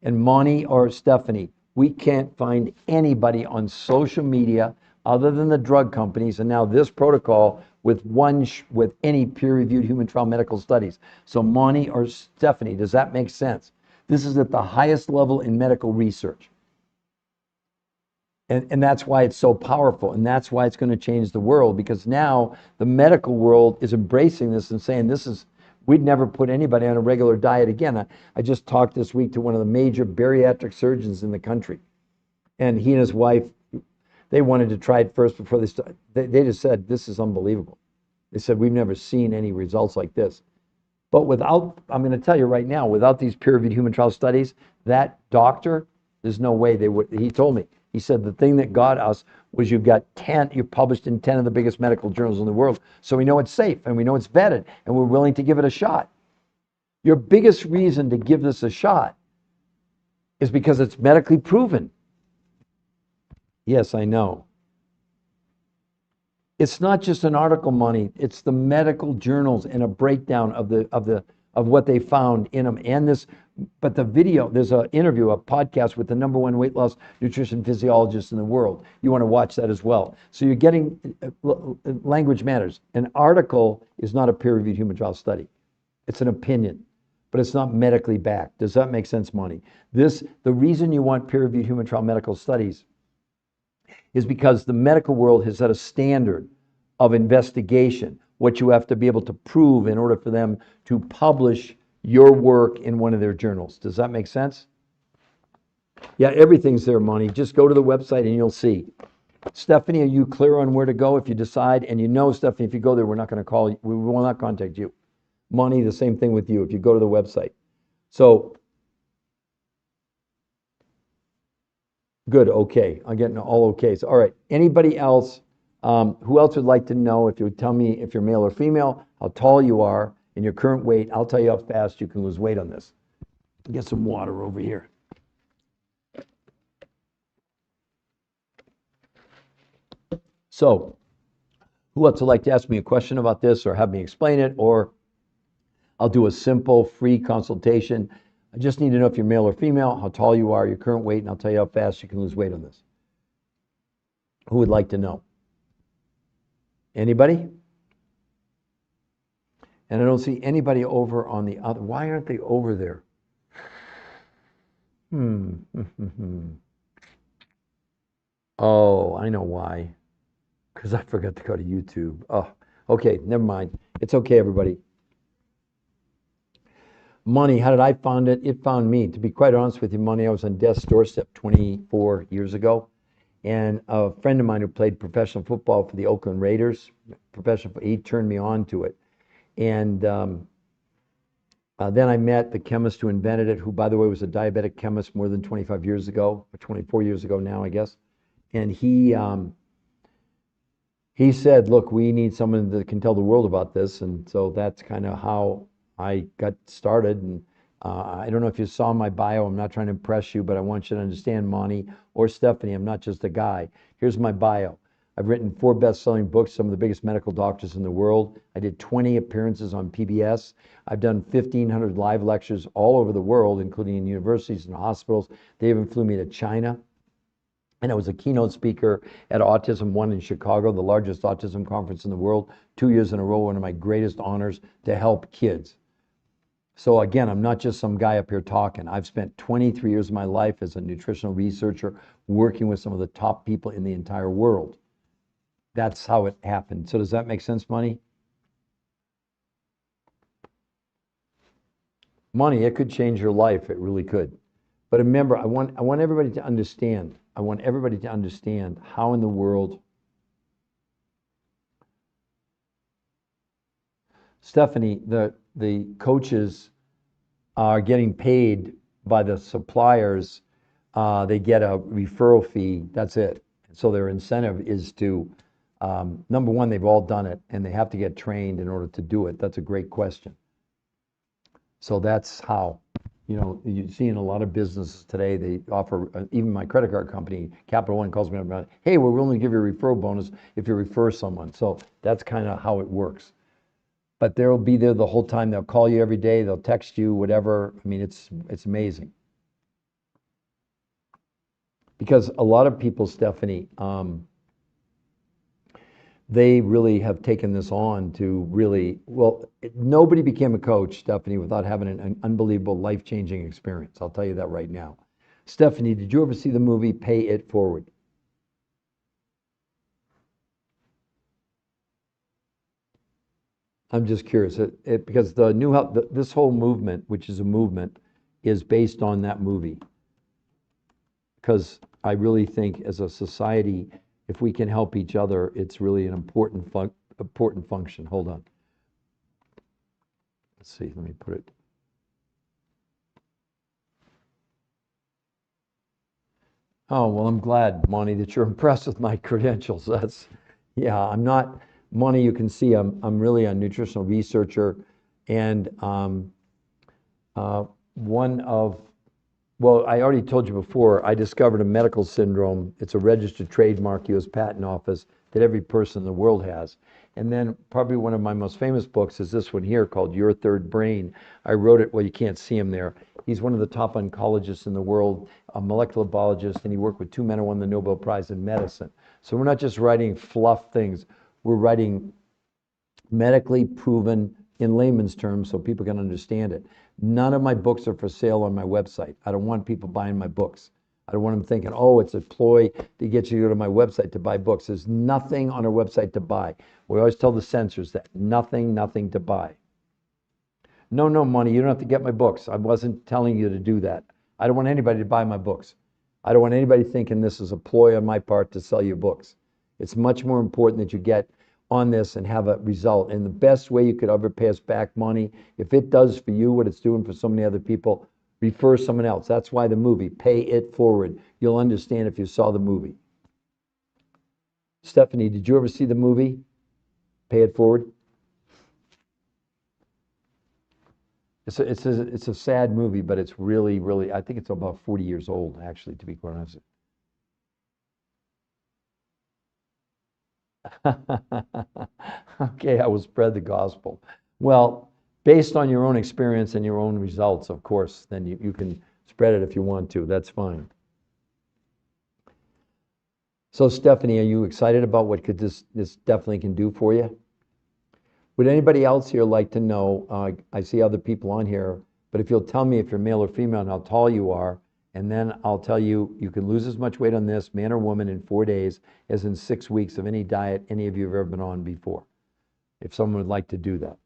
And Monty or Stephanie, we can't find anybody on social media other than the drug companies and now this protocol with any peer-reviewed human trial medical studies. So Monty or Stephanie, does that make sense? This is at the highest level in medical research. And that's why it's so powerful, and that's why it's going to change the world, because now the medical world is embracing this and saying we'd never put anybody on a regular diet again. I just talked this week to one of the major bariatric surgeons in the country, and he and his wife, they wanted to try it first before they started. They just said, this is unbelievable. They said, we've never seen any results like this. But I'm going to tell you right now, without these peer-reviewed human trial studies, that doctor, there's no way they would. He told me, he said, the thing that got us was you're published in 10 of the biggest medical journals in the world. So we know it's safe and we know it's vetted and we're willing to give it a shot. Your biggest reason to give this a shot is because it's medically proven. Yes, I know. It's not just an article, money. It's the medical journals and a breakdown of what they found in them. And but the video, there's an interview, a podcast with the #1 weight loss nutrition physiologist in the world. You want to watch that as well. So you're getting, language matters. An article is not a peer-reviewed human trial study. It's an opinion, but it's not medically backed. Does that make sense, money? The reason you want peer-reviewed human trial medical studies is because the medical world has set a standard of investigation, what you have to be able to prove in order for them to publish your work in one of their journals. Does that make sense? Yeah, everything's there, money. Just go to the website and you'll see. Stephanie, are you clear on where to go if you decide? And Stephanie, if you go there, we're not going to call you. We will not contact you. Money, the same thing with you if you go to the website. So, good, okay. I'm getting all okays. All right, anybody else? Who else would like to know, if you would tell me if you're male or female, how tall you are, and your current weight? I'll tell you how fast you can lose weight on this. Get some water over here. So, who else would like to ask me a question about this or have me explain it, or I'll do a simple free consultation. I just need to know if you're male or female, how tall you are, your current weight, and I'll tell you how fast you can lose weight on this. Who would like to know? Anybody? And I don't see anybody over on the other. Why aren't they over there? Oh, I know why. Because I forgot to go to YouTube. Oh, okay, never mind. It's okay, everybody. Money, how did I find it? It found me. To be quite honest with you, money, I was on death's doorstep 24 years ago. And a friend of mine who played professional football for the Oakland Raiders, he turned me on to it. And then I met the chemist who invented it, who, by the way, was a diabetic chemist more than 25 years ago, or 24 years ago now, I guess. And he said, look, we need someone that can tell the world about this. And so that's kind of how I got started. And I don't know if you saw my bio. I'm not trying to impress you, but I want you to understand, Monty or Stephanie, I'm not just a guy. Here's my bio. I've written 4 best-selling books, some of the biggest medical doctors in the world. I did 20 appearances on PBS. I've done 1,500 live lectures all over the world, including in universities and hospitals. They even flew me to China. And I was a keynote speaker at Autism One in Chicago, the largest autism conference in the world, 2 years in a row, one of my greatest honors to help kids. So again, I'm not just some guy up here talking. I've spent 23 years of my life as a nutritional researcher working with some of the top people in the entire world. That's how it happened. So does that make sense, Money? Money, it could change your life. It really could. But remember, I want everybody to understand. I want everybody to understand how in the world. Stephanie, the coaches are getting paid by the suppliers. They get a referral fee. That's it. So their incentive is to, number one, they've all done it, and they have to get trained in order to do it. That's a great question. So that's how. You see in a lot of businesses today, they offer, even my credit card company, Capital One, calls me up about, hey, we're willing to give you a referral bonus if you refer someone. So that's kind of how it works. But they'll be there the whole time. They'll call you every day. They'll text you, whatever. I mean, it's amazing. Because a lot of people, Stephanie, they really have taken this on to really, nobody became a coach, Stephanie, without having an unbelievable life-changing experience. I'll tell you that right now. Stephanie, did you ever see the movie Pay It Forward? I'm just curious, because the new health, this whole movement, which is a movement, is based on that movie. Because I really think as a society, if we can help each other, it's really an important function. Hold on. Let's see, let me put it. Oh, well, I'm glad, Monty, that you're impressed with my credentials. Yeah, I'm not, Monty, you can see I'm really a nutritional researcher and one of, well, I already told you before, I discovered a medical syndrome. It's a registered trademark, U.S. Patent Office, that every person in the world has. And then probably one of my most famous books is this one here called Your Third Brain. I wrote it, well, you can't see him there. He's one of the top oncologists in the world, a molecular biologist, and he worked with two men who won the Nobel Prize in medicine. So we're not just writing fluff things, we're writing medically proven in layman's terms so people can understand it. None of my books are for sale on my website. I don't want people buying my books. I don't want them thinking, oh, it's a ploy to get you to go to my website to buy books. There's nothing on our website to buy. We always tell the censors that. Nothing to buy. No, no, Money, you don't have to get my books. I wasn't telling you to do that. I don't want anybody to buy my books. I don't want anybody thinking this is a ploy on my part to sell you books. It's much more important that you get on this and have a result. And the best way you could ever pay us back money, if it does for you what it's doing for so many other people, refer someone else. That's why the movie, Pay It Forward. You'll understand if you saw the movie. Stephanie, did you ever see the movie, Pay It Forward? It's a sad movie, but it's really, really, I think it's about 40 years old, actually, to be quite honest. Okay, I will spread the gospel. Well, based on your own experience and your own results, of course, then you can spread it if you want to. That's fine. So, Stephanie, are you excited about what could this definitely can do for you? Would anybody else here like to know? I see other people on here, but if you'll tell me if you're male or female and how tall you are, and then I'll tell you, you can lose as much weight on this, man or woman, in 4 days as in 6 weeks of any diet any of you have ever been on before, if someone would like to do that.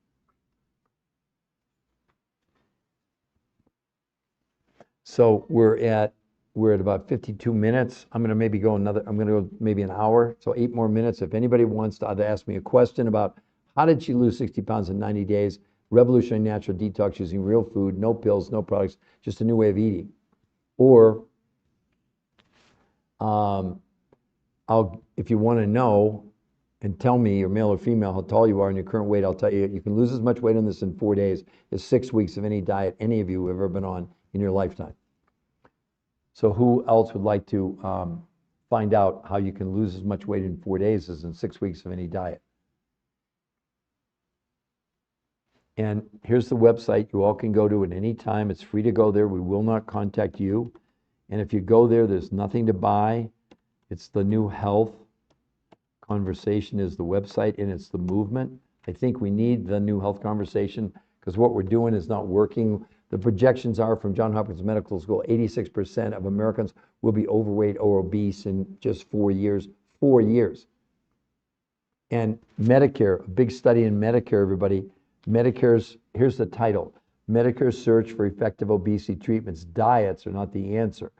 So we're at about 52 minutes. I'm going to go maybe an hour, so 8 more minutes. If anybody wants to either ask me a question about how did she lose 60 pounds in 90 days, revolutionary natural detox using real food, no pills, no products, just a new way of eating. Or if you want to know and tell me, you're male or female, how tall you are and your current weight, I'll tell you, you can lose as much weight on this in 4 days as 6 weeks of any diet any of you have ever been on in your lifetime. So who else would like to find out how you can lose as much weight in 4 days as in 6 weeks of any diet? And here's the website. You all can go to it any time. It's free to go there. We will not contact you. And if you go there, there's nothing to buy. It's the New Health Conversation is the website, and it's the movement. I think we need the New Health Conversation because what we're doing is not working. The projections are from Johns Hopkins Medical School, 86% of Americans will be overweight or obese in just 4 years. 4 years. And Medicare, a big study in Medicare, everybody. Here's the title, Medicare's Search for Effective Obesity Treatments. Diets are not the answer.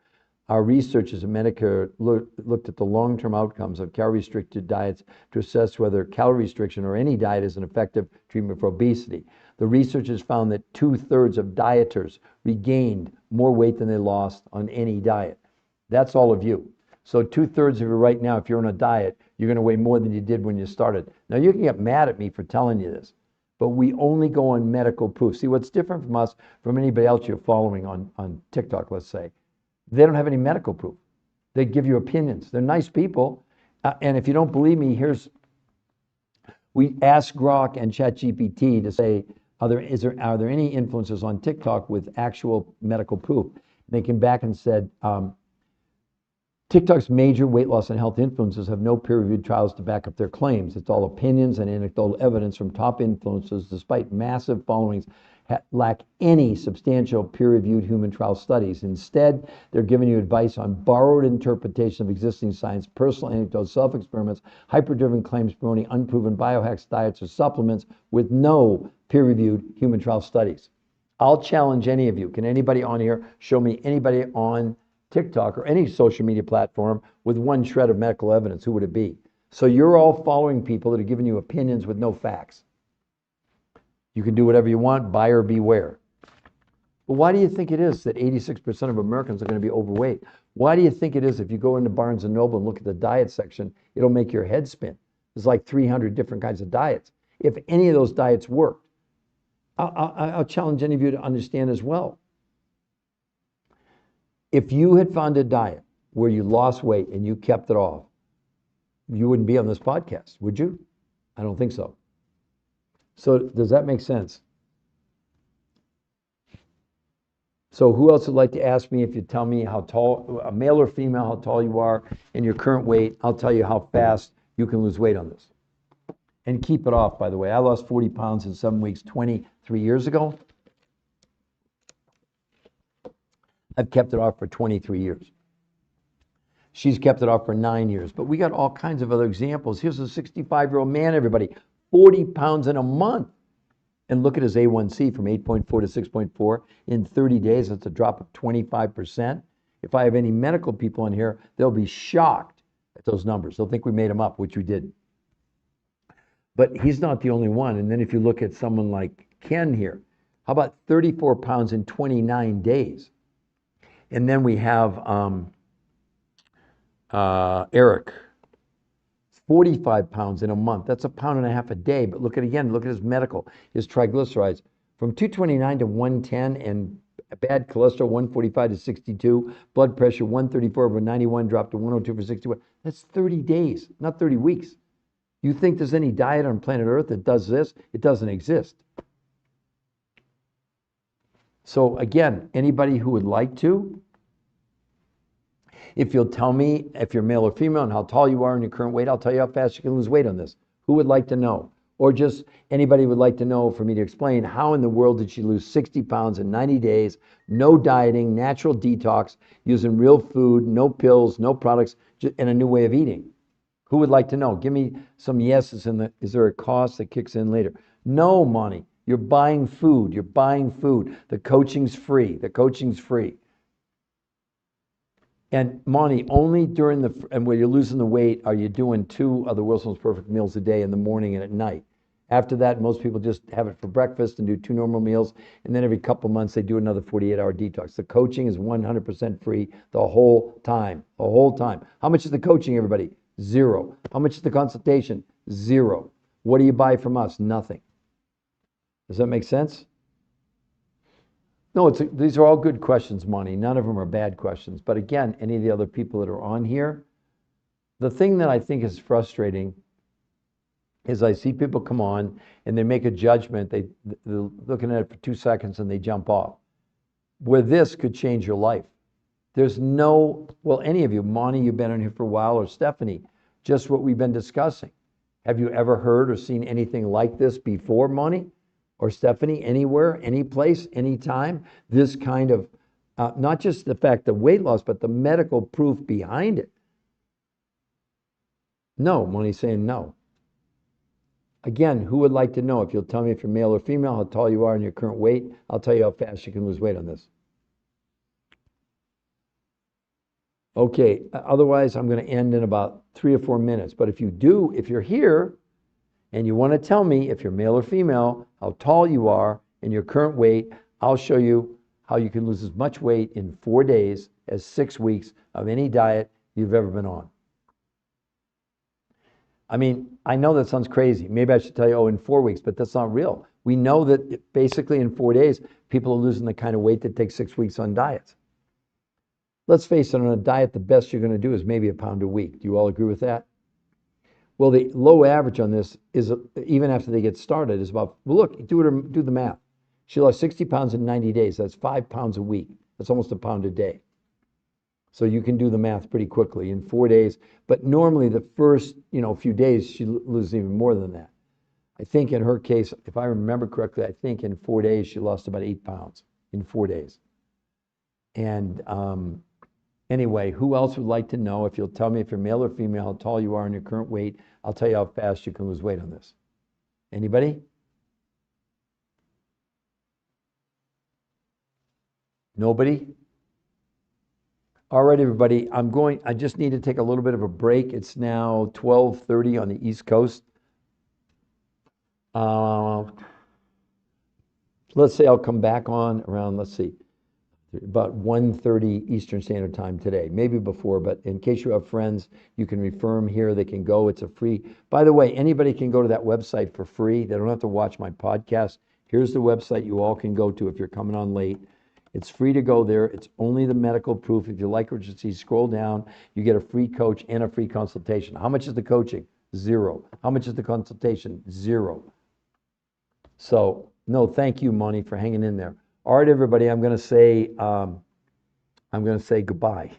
Our researchers at Medicare looked at the long-term outcomes of calorie-restricted diets to assess whether calorie restriction or any diet is an effective treatment for obesity. The researchers found that 2/3 of dieters regained more weight than they lost on any diet. That's all of you. So 2/3 of you right now, if you're on a diet, you're going to weigh more than you did when you started. Now, you can get mad at me for telling you this, but we only go on medical proof. See, what's different from us, from anybody else you're following on TikTok, let's say, they don't have any medical proof. They give you opinions. They're nice people. And if you don't believe me, we asked Grok and ChatGPT to say, are there any influencers on TikTok with actual medical proof? They came back and said, TikTok's major weight loss and health influencers have no peer-reviewed trials to back up their claims. It's all opinions and anecdotal evidence from top influencers, despite massive followings lack any substantial peer-reviewed human trial studies. Instead, they're giving you advice on borrowed interpretation of existing science, personal anecdotes, self-experiments, hyper-driven claims promoting unproven biohacks, diets, or supplements with no peer-reviewed human trial studies. I'll challenge any of you. Can anybody on here show me anybody on TikTok or any social media platform with one shred of medical evidence? Who would it be? So you're all following people that are giving you opinions with no facts. You can do whatever you want, buyer beware. But why do you think it is that 86% of Americans are going to be overweight? Why do you think it is if you go into Barnes & Noble and look at the diet section, it'll make your head spin? There's like 300 different kinds of diets. If any of those diets worked, I'll challenge any of you to understand as well. If you had found a diet where you lost weight and you kept it off, you wouldn't be on this podcast, would you? I don't think so. So does that make sense? So who else would like to ask me if you tell me how tall, a male or female, how tall you are and your current weight? I'll tell you how fast you can lose weight on this. And keep it off, by the way. I lost 40 pounds in 7 weeks 23 years ago. I've kept it off for 23 years. She's kept it off for 9 years. But we got all kinds of other examples. Here's a 65-year-old man, everybody, 40 pounds in a month. And look at his A1C from 8.4 to 6.4 in 30 days. That's a drop of 25%. If I have any medical people in here, they'll be shocked at those numbers. They'll think we made them up, which we didn't. But he's not the only one. And then if you look at someone like Ken here, how about 34 pounds in 29 days? And then we have Eric, 45 pounds in a month. That's 1.5 pounds a day. But look at his medical, his triglycerides from 229 to 110 and bad cholesterol 145 to 62, blood pressure 134 over 91 dropped to 102 for 61. That's 30 days, not 30 weeks. You think there's any diet on planet Earth that does this? It doesn't exist. So again, anybody who would like to, if you'll tell me if you're male or female and how tall you are and your current weight, I'll tell you how fast you can lose weight on this. Who would like to know? Or just anybody would like to know for me to explain how in the world did she lose 60 pounds in 90 days, no dieting, natural detox, using real food, no pills, no products, and a new way of eating? Who would like to know? Give me some yeses. Is there a cost that kicks in later? No, Monty. You're buying food. You're buying food. The coaching's free. The coaching's free. And Monty, only during and when you're losing the weight, are you doing 2 of the World's Most Perfect meals a day in the morning and at night. After that, most people just have it for breakfast and do 2 normal meals. And then every couple months, they do another 48-hour detox. The coaching is 100% free the whole time. The whole time. How much is the coaching, everybody? 0. How much is the consultation? 0. What do you buy from us? Nothing. Does that make sense? No, these are all good questions, Monty. None of them are bad questions. But again, any of the other people that are on here, the thing that I think is frustrating is I see people come on and they make a judgment. They're looking at it for 2 seconds and they jump off. Where this could change your life. There's no, well, any of you, Monty, you've been on here for a while, or Stephanie, just what we've been discussing. Have you ever heard or seen anything like this before, Monty? Or Stephanie, anywhere, any place, anytime? This kind of, not just the fact of weight loss, but the medical proof behind it. No, Monty's saying no. Again, who would like to know? If you'll tell me if you're male or female, how tall you are and your current weight, I'll tell you how fast you can lose weight on this. Okay, otherwise I'm going to end in about 3 or 4 minutes. But if you're here and you want to tell me if you're male or female, how tall you are and your current weight, I'll show you how you can lose as much weight in 4 days as 6 weeks of any diet you've ever been on. I mean, I know that sounds crazy. Maybe I should tell you, in 4 weeks, but that's not real. We know that basically in 4 days, people are losing the kind of weight that takes 6 weeks on diets. Let's face it, on a diet, the best you're going to do is maybe 1 pound a week. Do you all agree with that? Well, the low average on this is, even after they get started, is about, well, look, do the math. She lost 60 pounds in 90 days. That's 5 pounds a week. That's almost 1 pound a day. So you can do the math pretty quickly in 4 days. But normally the first, few days, she loses even more than that. I think in her case, if I remember correctly, I think in 4 days she lost about 8 pounds in 4 days. And anyway, who else would like to know? If you'll tell me if you're male or female, how tall you are and your current weight, I'll tell you how fast you can lose weight on this. Anybody? Nobody? All right, everybody. I just need to take a little bit of a break. It's now 12:30 on the East Coast. Uh, let's say I'll come back on around, let's see, about 1:30 Eastern Standard Time today, maybe before, but in case you have friends, you can refer them here. They can go. It's a free, by the way, anybody can go to that website for free. They don't have to watch my podcast. Here's the website you all can go to if you're coming on late. It's free to go there. It's only the medical proof. If you like what you see, scroll down. You get a free coach and a free consultation. How much is the coaching? Zero. How much is the consultation? Zero. So, no, thank you, Moni, for hanging in there. All right, everybody, I'm going to say goodbye.